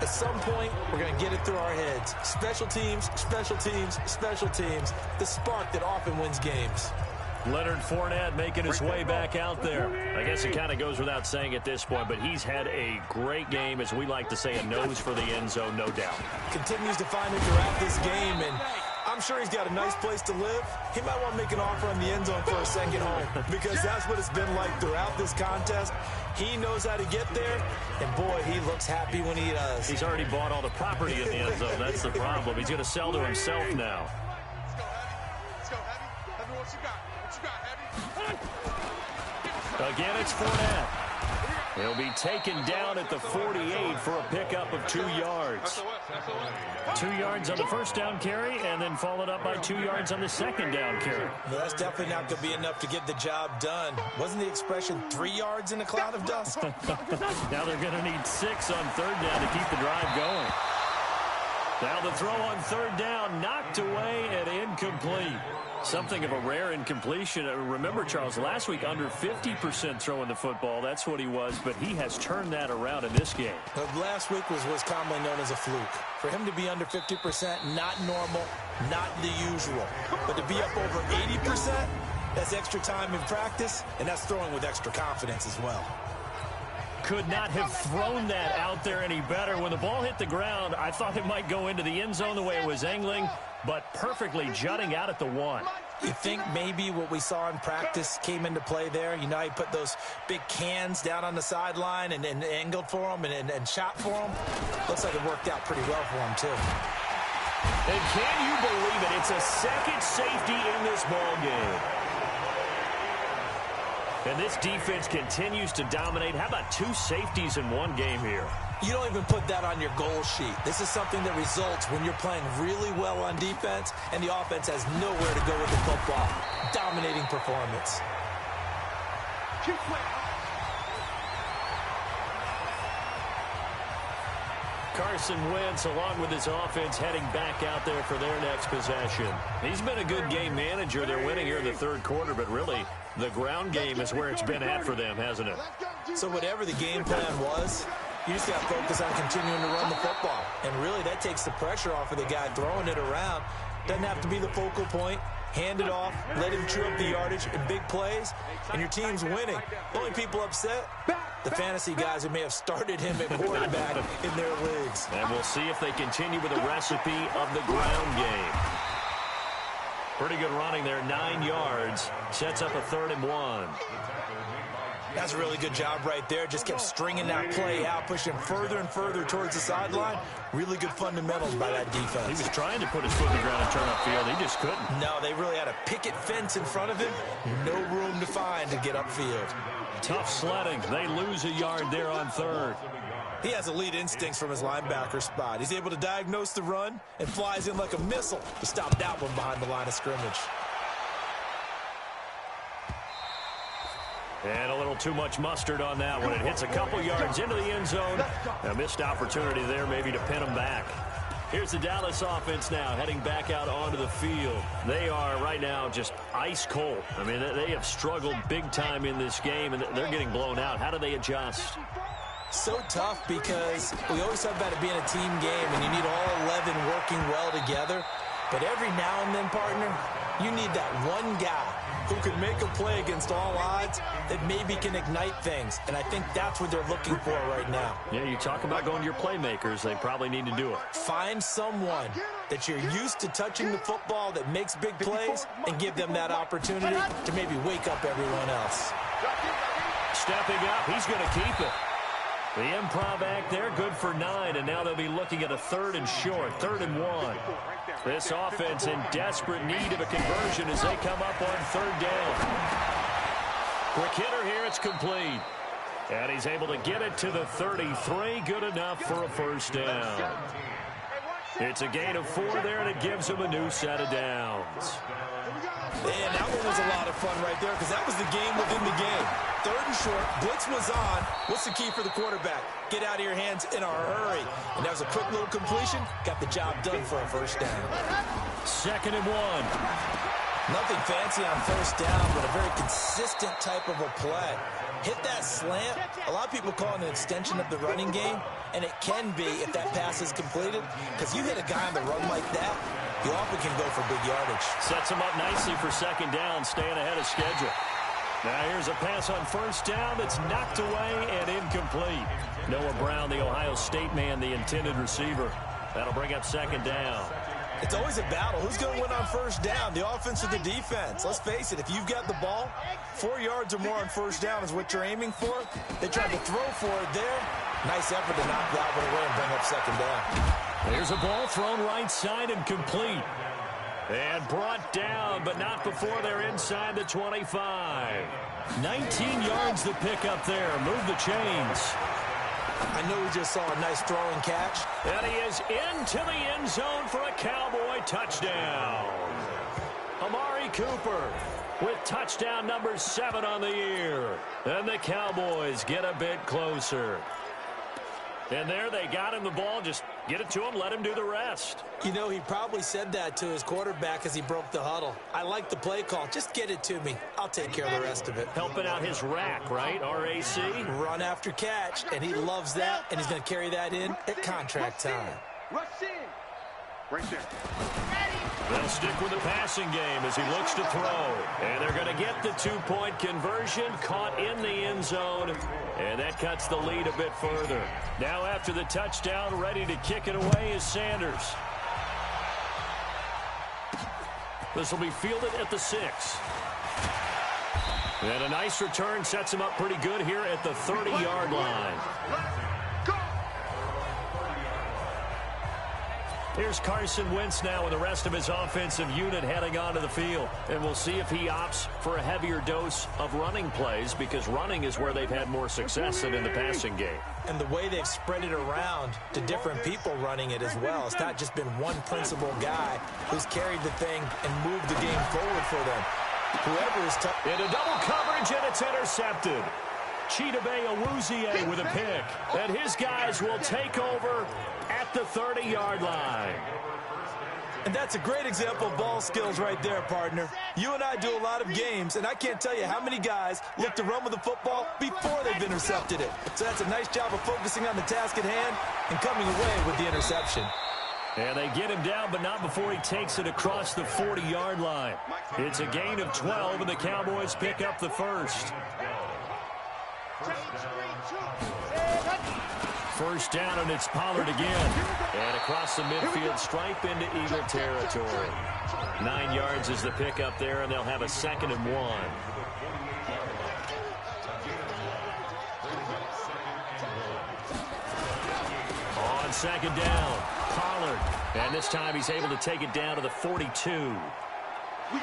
At some point, we're going to get it through our heads. Special teams, special teams, special teams. The spark that often wins games. Leonard Fournette making his way back out there. I guess it kind of goes without saying at this point, but he's had a great game, as we like to say, a nose for the end zone, no doubt. Continues to find it throughout this game, and I'm sure he's got a nice place to live. He might want to make an offer on the end zone for a second home, because that's what it's been like throughout this contest. He knows how to get there, and boy, he looks happy when he does. He's already bought all the property in the end zone. That's the problem. He's going to sell to himself now. Let's go, Heavy. Heavy, what you got? What you got, Heavy? Again, it's Fournette. He'll be taken down at the 48 for a pickup of 2 yards. 2 yards on the first down carry, and then followed up by 2 yards on the second down carry. Well, that's definitely not going to be enough to get the job done. Wasn't the expression 3 yards in a cloud of dust? Now they're going to need 6 on third down to keep the drive going. Now the throw on third down, knocked away and incomplete. Something of a rare incompletion. Remember, Charles, last week under 50% throwing the football. That's what he was, but he has turned that around in this game. Last week was commonly known as a fluke. For him to be under 50%, not normal, not the usual. But to be up over 80%, that's extra time in practice, and that's throwing with extra confidence as well. Could not have thrown that out there any better. When the ball hit the ground, I thought it might go into the end zone the way it was angling, but perfectly jutting out at the 1. You think maybe what we saw in practice came into play there? You know, he put those big cans down on the sideline and angled for them and shot for them. Looks like it worked out pretty well for him, too. And can you believe it? It's a second safety in this ball game. And this defense continues to dominate. How about 2 safeties in one game here? You don't even put that on your goal sheet. This is something that results when you're playing really well on defense and the offense has nowhere to go with the football. Dominating performance. Carson Wentz, along with his offense, heading back out there for their next possession. He's been a good game manager. They're winning here in the third quarter, but really the ground game is where it's been at for them, hasn't it? So whatever the game plan was, you just got to focus on continuing to run the football. And really, that takes the pressure off of the guy throwing it around. Doesn't have to be the focal point. Hand it off, let him chew up the yardage in big plays, and your team's winning. The only people upset, the fantasy guys who may have started him at quarterback in their leagues. And we'll see if they continue with the recipe of the ground game. Pretty good running there, 9 yards. Sets up a 3rd and 1. That's a really good job right there. Just kept stringing that play out, pushing further and further towards the sideline. Really good fundamentals by that defense. He was trying to put his foot in the ground and turn upfield. He just couldn't. No, they really had a picket fence in front of him. No room to find to get upfield. Tough sledding. They lose a yard there on 3rd. He has elite instincts from his linebacker spot. He's able to diagnose the run and flies in like a missile to stop that one behind the line of scrimmage. And a little too much mustard on that one. It hits a couple yards into the end zone. A missed opportunity there maybe to pin him back. Here's the Dallas offense now heading back out onto the field. They are right now just ice cold. I mean, they have struggled big time in this game, and they're getting blown out. How do they adjust? So tough because we always talk about it being a team game, and you need all 11 working well together. But every now and then, partner, you need that one guy who can make a play against all odds that maybe can ignite things. And I think that's what they're looking for right now. Yeah, you talk about going to your playmakers. They probably need to do it. Find someone that you're used to touching the football that makes big plays and give them that opportunity to maybe wake up everyone else. Stepping up, he's going to keep it. The improv act there, good for 9, and now they'll be looking at a 3rd and short, 3rd and 1. This offense in desperate need of a conversion as they come up on 3rd down. Quick hitter here, it's complete. And he's able to get it to the 33, good enough for a 1st down. It's a gain of 4 there, and it gives him a new set of downs. And that one was a lot of fun right there because that was the game within the game. 3rd and short, blitz was on. What's the key for the quarterback? Get out of your hands in a hurry. And that was a quick little completion. Got the job done for a 1st down. 2nd and 1. Nothing fancy on 1st down, but a very consistent type of a play. hit that slant. A lot of people call it an extension of the running game, and it can be if that pass is completed, because you hit a guy on the run like that, you often can go for big yardage. Sets him up nicely for second down, staying ahead of schedule. Now here's a pass on first down that's knocked away and incomplete. Noah Brown, the Ohio State man, the intended receiver. That'll bring up second down. It's always a battle. Who's going to win on first down, the offense or the defense? Let's face it, if you've got the ball, 4 yards or more on first down is what you're aiming for. They tried to throw for it there. Nice effort to knock that one away and bring up second down. There's a ball thrown right side and complete. And brought down, but not before they're inside the 25. 19 yards the pick up there. Move the chains. I know we just saw a nice throwing catch. And he is into the end zone for a Cowboy touchdown. Amari Cooper with touchdown number 7 on the year. And the Cowboys get a bit closer. And there they got him the ball. Just get it to him, let him do the rest. You know, he probably said that to his quarterback as he broke the huddle. I like the play call. Just get it to me. I'll take care of the rest of it. Helping out his rack, right? RAC. Run after catch, and he loves that, and he's going to carry that in at contract time. Rush in. Right there. They'll stick with the passing game as he looks to throw. And they're going to get the 2-point conversion, caught in the end zone. And that cuts the lead a bit further. Now after the touchdown, ready to kick it away is Sanders. This will be fielded at the 6. And a nice return sets him up pretty good here at the 30-yard line. Here's Carson Wentz now with the rest of his offensive unit heading onto the field. And we'll see if he opts for a heavier dose of running plays, because running is where they've had more success than in the passing game. And the way they've spread it around to different people running it as well. It's not just been one principal guy who's carried the thing and moved the game forward for them. Whoever is tough. Into double coverage, and it's intercepted. Chidobe Awuzie with a pick. And his guys will take over at the 30-yard line. And that's a great example of ball skills right there, partner. You and I do a lot of games, and I can't tell you how many guys look to run with the football before they've intercepted it. So that's a nice job of focusing on the task at hand and coming away with the interception. And they get him down, but not before he takes it across the 40-yard line. It's a gain of 12, and the Cowboys pick up the first. First down, and it's Pollard again. And across the midfield stripe into Eagle territory. 9 yards is the pickup there, and they'll have a 2nd and 1. On second down, Pollard. And this time he's able to take it down to the 42. 1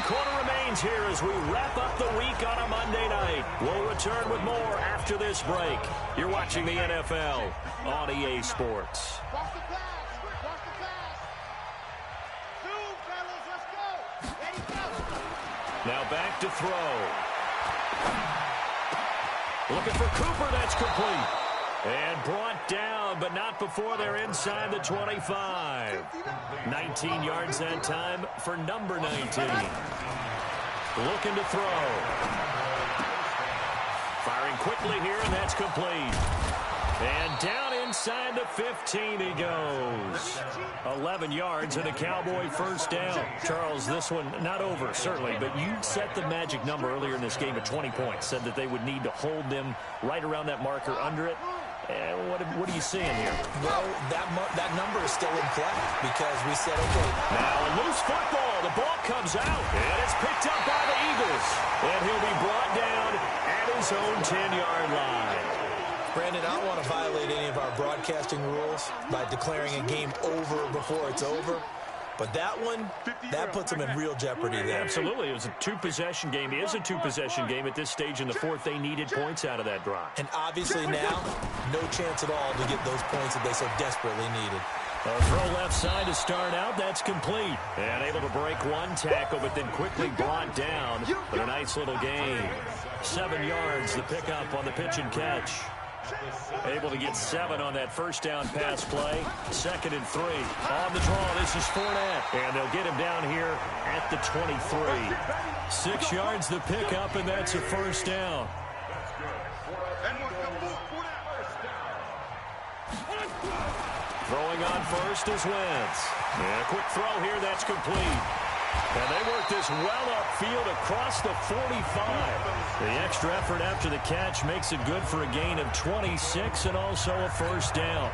quarter remains here as we wrap up the week on a Monday night. We'll return with more after this break. You're watching the NFL on EA Sports. Now back to throw. Looking for Cooper, that's complete. And brought down, but not before they're inside the 25. 19 yards that time for number 19. Looking to throw. Firing quickly here, and that's complete. And down inside the 15 he goes. 11 yards and a Cowboy first down. Charles, this one not over, certainly, but you set the magic number earlier in this game at 20 points. Said that they would need to hold them right around that marker under it. What are you seeing here? Well, that number is still in play because we said, okay. Now a loose football. The ball comes out, and it's picked up by the Eagles. And he'll be brought down at his own 10-yard line. Brandon, I don't want to violate any of our broadcasting rules by declaring a game over before it's over. But that one, that puts them in real jeopardy there. Absolutely. It was a 2-possession game. It is a 2-possession game at this stage in the 4th. They needed points out of that drive. And obviously now, no chance at all to get those points that they so desperately needed. A throw left side to start out. That's complete. And able to break one tackle, but then quickly brought down. But a nice little gain. 7 yards, the pickup on the pitch and catch. Able to get 7 on that first down pass play. 2nd and 3. On the draw, this is Fournette. And they'll get him down here at the 23. 6 yards the pickup, and that's a first down. Throwing on first is Wentz. And a quick throw here, that's complete. And they work this well upfield across the 45. The extra effort after the catch makes it good for a gain of 26 and also a first down.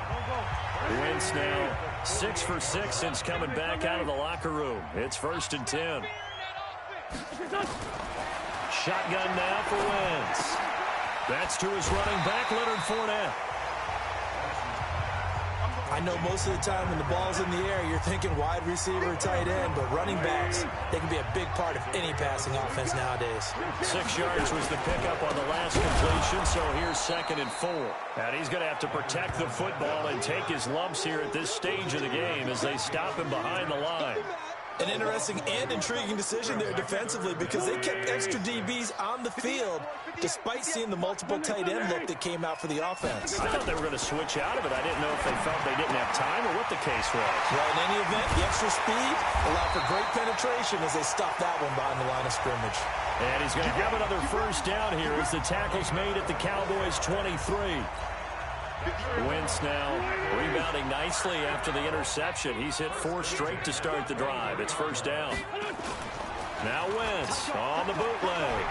Wentz now 6 for 6 since coming back out of the locker room. It's 1st and 10. Shotgun now for Wentz. That's to his running back, Leonard Fournette. I know most of the time when the ball's in the air, you're thinking wide receiver, tight end, but running backs, they can be a big part of any passing offense nowadays. 6 yards was the pickup on the last completion, so here's 2nd and 4. And he's going to have to protect the football and take his lumps here at this stage of the game as they stop him behind the line. An interesting and intriguing decision there defensively because they kept extra DBs on the field despite seeing the multiple tight end look that came out for the offense. I thought they were going to switch out of it. I didn't know if they felt they didn't have time or what the case was. Well, in any event, the extra speed allowed for great penetration as they stopped that one behind the line of scrimmage. And he's going to have another first down here as the tackle's made at the Cowboys' 23. Wentz now rebounding nicely after the interception. He's hit 4 straight to start the drive. It's first down. Now Wentz on the bootleg.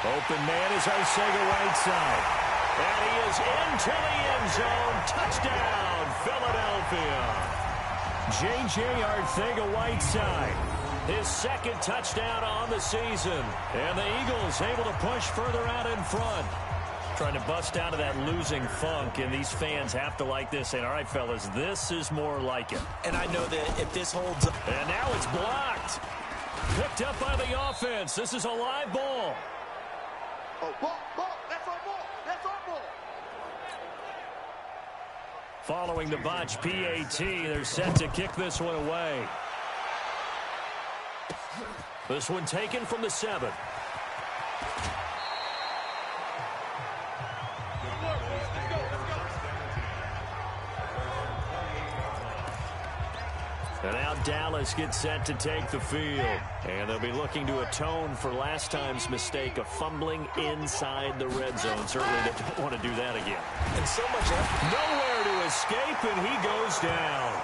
Open man is Arcega-Whiteside. And he is into the end zone. Touchdown, Philadelphia. J.J. Arcega-Whiteside. His 2nd touchdown on the season. And the Eagles able to push further out in front. Trying to bust out of that losing funk, and these fans have to like this. And all right, fellas, this is more like it. And I know that if this holds up. And now it's blocked. Picked up by the offense. This is a live ball. Oh, ball. That's our ball. That's our ball. Following the botch PAT, they're set to kick this one away. This one taken from the 7. And now Dallas gets set to take the field. And they'll be looking to atone for last time's mistake of fumbling inside the red zone. Certainly they don't want to do that again. And so much effort. Nowhere to escape, and he goes down.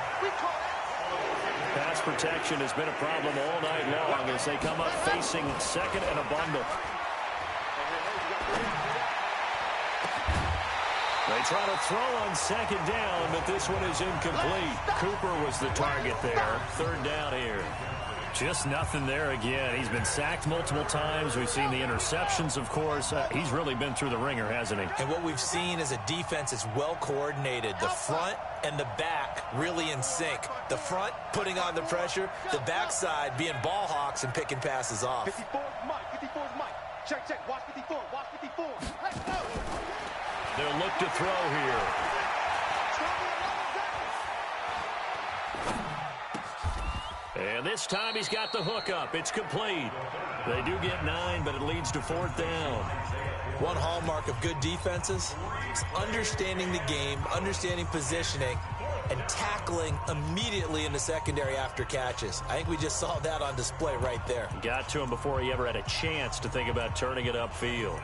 Pass protection has been a problem all night long as they come up facing 2nd and a bundle. They try to throw on 2nd down, but this one is incomplete. Cooper was the target there. 3rd down here. Just nothing there again. He's been sacked multiple times. We've seen the interceptions, of course. He's really been through the ringer, hasn't he? And what we've seen is a defense that's well coordinated. The front and the back really in sync. The front putting on the pressure. The backside being ball hawks and picking passes off. 54 is Mike. 54 is Mike. Check. Watch 54. Watch 54. Let's go. They'll look to throw here. And this time he's got the hook up. It's complete. They do get 9, but it leads to 4th down. One hallmark of good defenses is understanding the game, understanding positioning, and tackling immediately in the secondary after catches. I think we just saw that on display right there. Got to him before he ever had a chance to think about turning it upfield.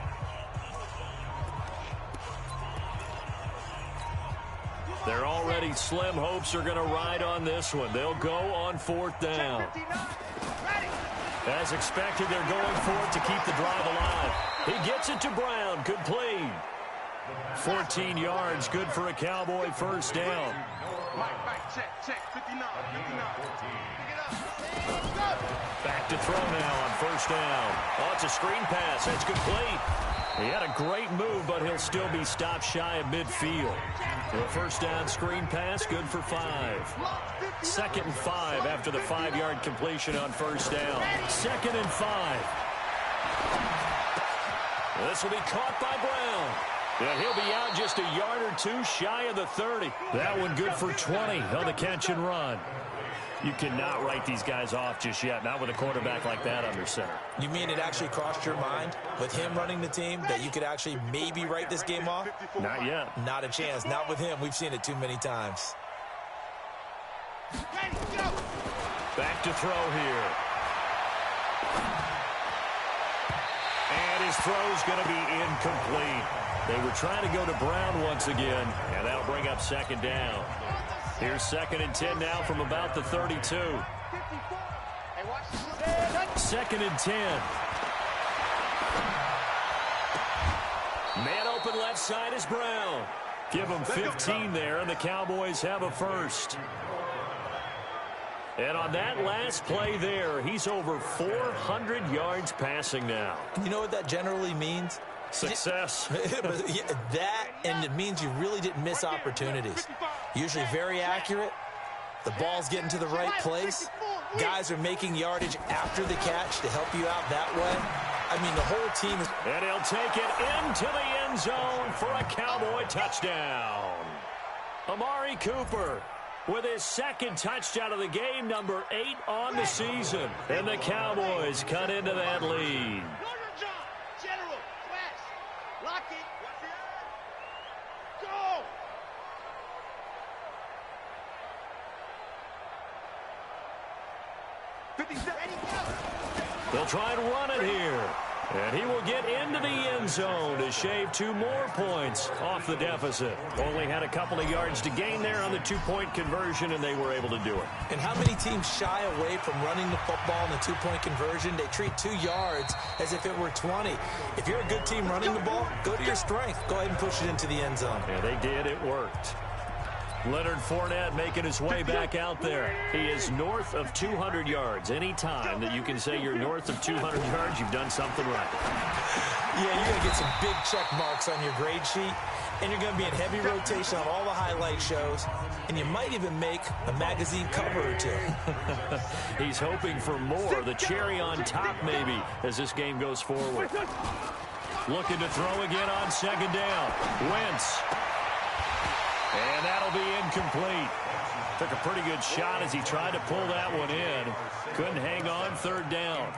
They're already slim hopes are going to ride on this one. They'll go on 4th down. As expected, they're going for it to keep the drive alive. He gets it to Brown. Complete. 14 yards, good for a Cowboy first down. Mike, check. 59. Back to throw now on 1st down. Oh, it's a screen pass. That's complete. He had a great move, but he'll still be stopped shy of midfield. The 1st down screen pass, good for 5. 2nd and 5 after the 5-yard completion on 1st down. 2nd and 5. This will be caught by Brown. And he'll be out just a yard or 2 shy of the 30. That one good for 20 on the catch and run. You cannot write these guys off just yet, not with a quarterback like that under center. You mean it actually crossed your mind with him running the team that you could actually maybe write this game off? Not yet. Not a chance. Not with him. We've seen it too many times. Back to throw here. And his throw's going to be incomplete. They were trying to go to Brown once again, and that'll bring up second down. Here's 2nd and 10 now from about the 32. 2nd and 10. Man open left side is Brown. Give him 15 there, and the Cowboys have a first. And on that last play there, he's over 400 yards passing now. You know what that generally means? Success. That, and it means you really didn't miss opportunities. Usually very accurate. The ball's getting to the right place. Guys are making yardage after the catch to help you out that way. I mean, the whole team is... And he'll take it into the end zone for a Cowboy touchdown. Amari Cooper with his 2nd touchdown of the game, number 8 on the season. And the Cowboys cut into that lead. General, flash, lock it, go! They'll try and run it here. And he will get into the end zone to shave 2 more points off the deficit. Only had a couple of yards to gain there on the 2-point conversion, and they were able to do it. And how many teams shy away from running the football in the 2-point conversion? They treat 2 yards as if it were 20. If you're a good team running the ball, go to your strength. Go ahead and push it into the end zone. Yeah, they did. It worked. Leonard Fournette making his way back out there. He is north of 200 yards. Any time that you can say you're north of 200 yards, you've done something right. Yeah, you're going to get some big check marks on your grade sheet, and you're going to be in heavy rotation on all the highlight shows, and you might even make a magazine cover or 2. He's hoping for more, the cherry on top maybe, as this game goes forward. Looking to throw again on 2nd down. Wentz. And that'll be incomplete. Took a pretty good shot as he tried to pull that one in. Couldn't hang on, 3rd down.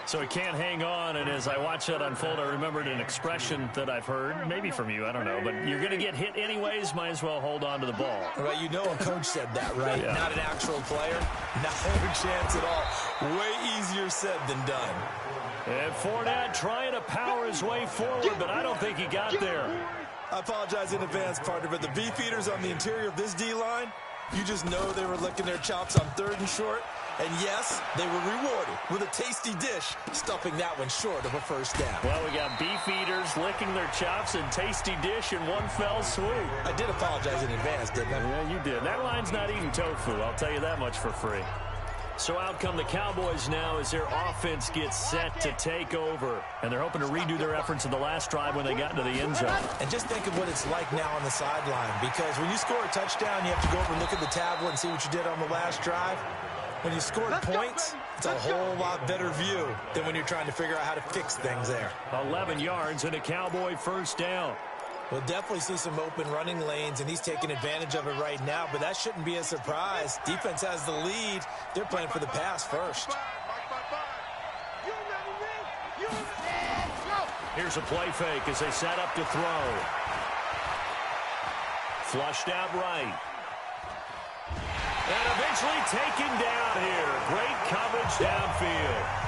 So he can't hang on, and as I watch that unfold, I remembered an expression that I've heard, maybe from you, I don't know, but you're going to get hit anyways, might as well hold on to the ball. Right, you know a coach said that, right? Yeah. Not an actual player. Not a chance at all. Way easier said than done. And Fournette trying to power his way forward, but I don't think he got there. I apologize in advance, partner, but the beefeaters on the interior of this D-line, you just know they were licking their chops on 3rd and short. And yes, they were rewarded with a tasty dish, stuffing that one short of a first down. Well, we got beefeaters licking their chops and tasty dish in one fell swoop. I did apologize in advance, didn't I? Yeah, you did. That line's not eating tofu, I'll tell you that much for free. So out come the Cowboys now as their offense gets set to take over. And they're hoping to redo their efforts in the last drive when they got into the end zone. And just think of what it's like now on the sideline. Because when you score a touchdown, you have to go over and look at the tablet and see what you did on the last drive. When you scored points, it's a whole lot better view than when you're trying to figure out how to fix things there. 11 yards and a Cowboy first down. We'll definitely see some open running lanes, and he's taking advantage of it right now, but that shouldn't be a surprise. Defense has the lead. They're playing for the pass first. Here's a play fake as they set up to throw. Flushed out right. And eventually taken down here. Great coverage downfield.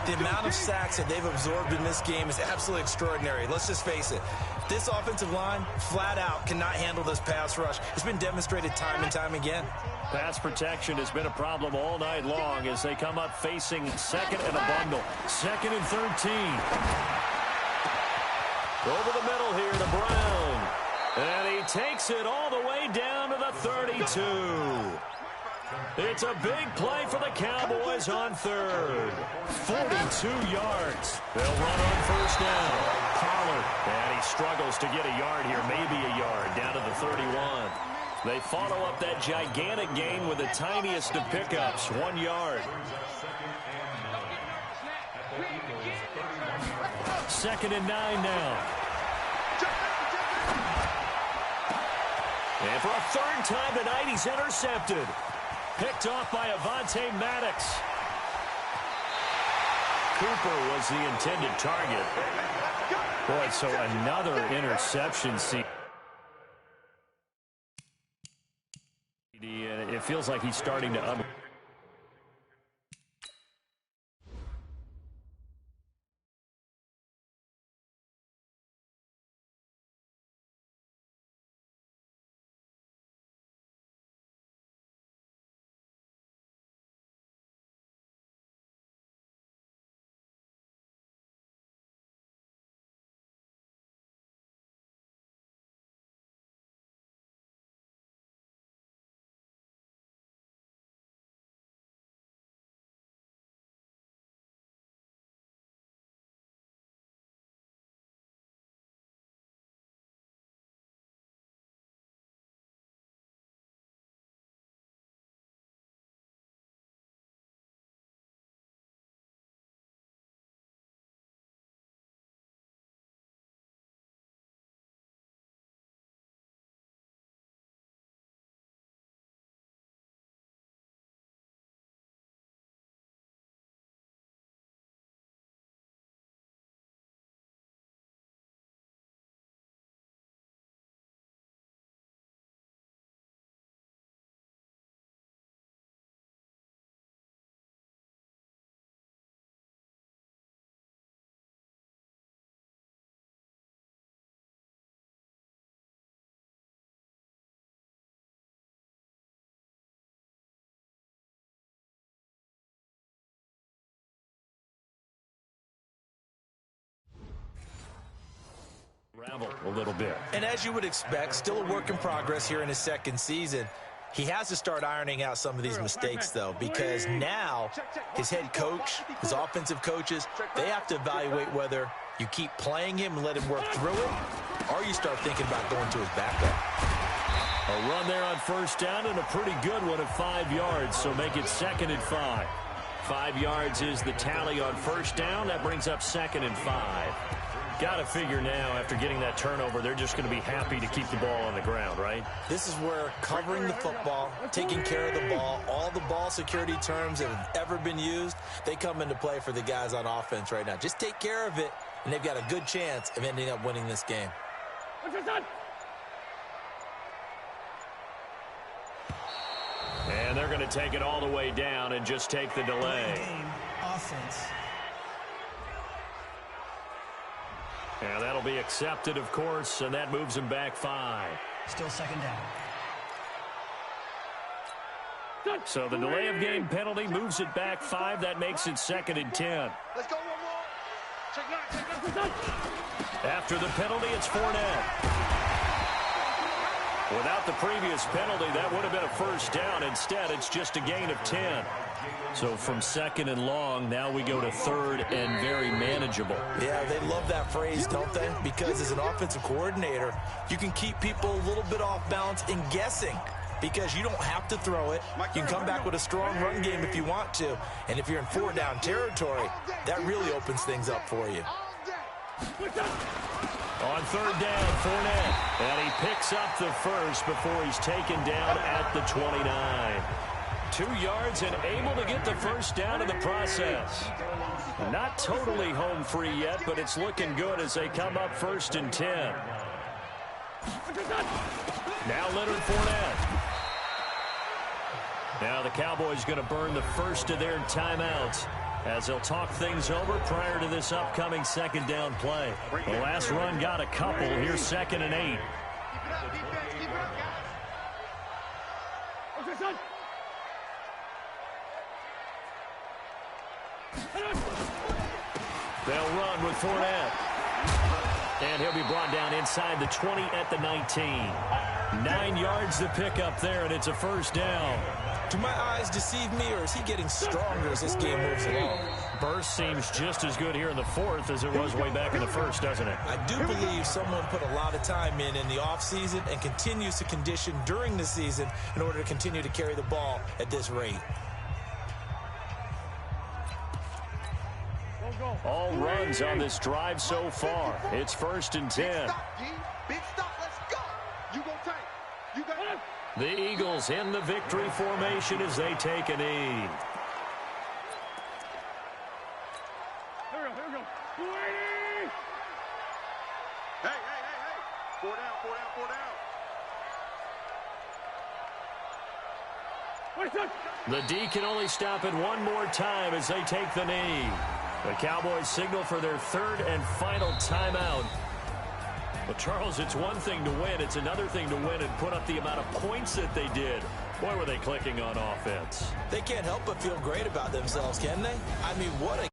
The amount of sacks that they've absorbed in this game is absolutely extraordinary. Let's just face it. This offensive line, flat out, cannot handle this pass rush. It's been demonstrated time and time again. Pass protection has been a problem all night long as they come up facing 2nd and a bundle. 2nd and 13. Over the middle here to Brown. And he takes it all the way down to the 32. It's a big play for the Cowboys on 3rd. 42 yards. They'll run on first down. Pollard. And he struggles to get a yard here, maybe a yard, down to the 31. They follow up that gigantic gain with the tiniest of pickups, 1 yard. 2nd and 9 now. And for a 3rd time tonight, he's intercepted. Picked off by Avonte Maddox. Cooper was the intended target. Boy, so another interception. It feels like he's starting to Travel a little bit. And as you would expect, still a work in progress here in his second season. He has to start ironing out some of these mistakes, though, because now his head coach, his offensive coaches, they have to evaluate whether you keep playing him and let him work through it, or you start thinking about going to his backup. A run there on first down and a pretty good one at 5 yards, so make it 2nd and 5. 5 yards is the tally on first down. That brings up 2nd and 5. Got to figure now, after getting that turnover, they're just going to be happy to keep the ball on the ground, right? This is where covering the football, taking care of the ball, all the ball security terms that have ever been used, they come into play for the guys on offense right now. Just take care of it, and they've got a good chance of ending up winning this game. And they're going to take it all the way down and just take the delay. Game offense. And that'll be accepted, of course, and that moves him back 5. Still 2nd down. So the delay of game penalty moves it back 5. That makes it 2nd and 10. Let's go one more. Check that. After the penalty, it's Fournette. Without the previous penalty, that would have been a first down. Instead, it's just a gain of 10. So from 2nd and long, now we go to 3rd and very manageable. Yeah, they love that phrase, don't they? Because as an offensive coordinator, you can keep people a little bit off balance and guessing, because you don't have to throw it. You can come back with a strong run game if you want to. And if you're in 4-down territory, that really opens things up for you. On 3rd down, Fournette. And he picks up the first before he's taken down at the 29. 2 yards and able to get the first down in the process. Not totally home free yet, but it's looking good as they come up 1st and 10. Now Leonard Fournette. Now the Cowboys going to burn the first of their timeouts as they'll talk things over prior to this upcoming 2nd down play. The last run got a couple. Here's 2nd and 8. They'll run with Fournette. And he'll be brought down inside the 20 at the 19. 9 yards to pick up there, and it's a first down. Do my eyes deceive me, or is he getting stronger as this game moves along? Burst seems just as good here in the 4th as it was way back in the 1st, doesn't it? I do believe someone put a lot of time in the offseason and continues to condition during the season in order to continue to carry the ball at this rate. All runs on this drive so far. It's 1st and 10. Big stop. Let's go. You go take. You got it. The Eagles in the victory formation as they take a knee. Here we go. Hey. 4 down. The D can only stop it one more time as they take the knee. The Cowboys signal for their 3rd and final timeout. Well, Charles, it's one thing to win. It's another thing to win and put up the amount of points that they did. Boy, were they clicking on offense. They can't help but feel great about themselves, can they? I mean, what a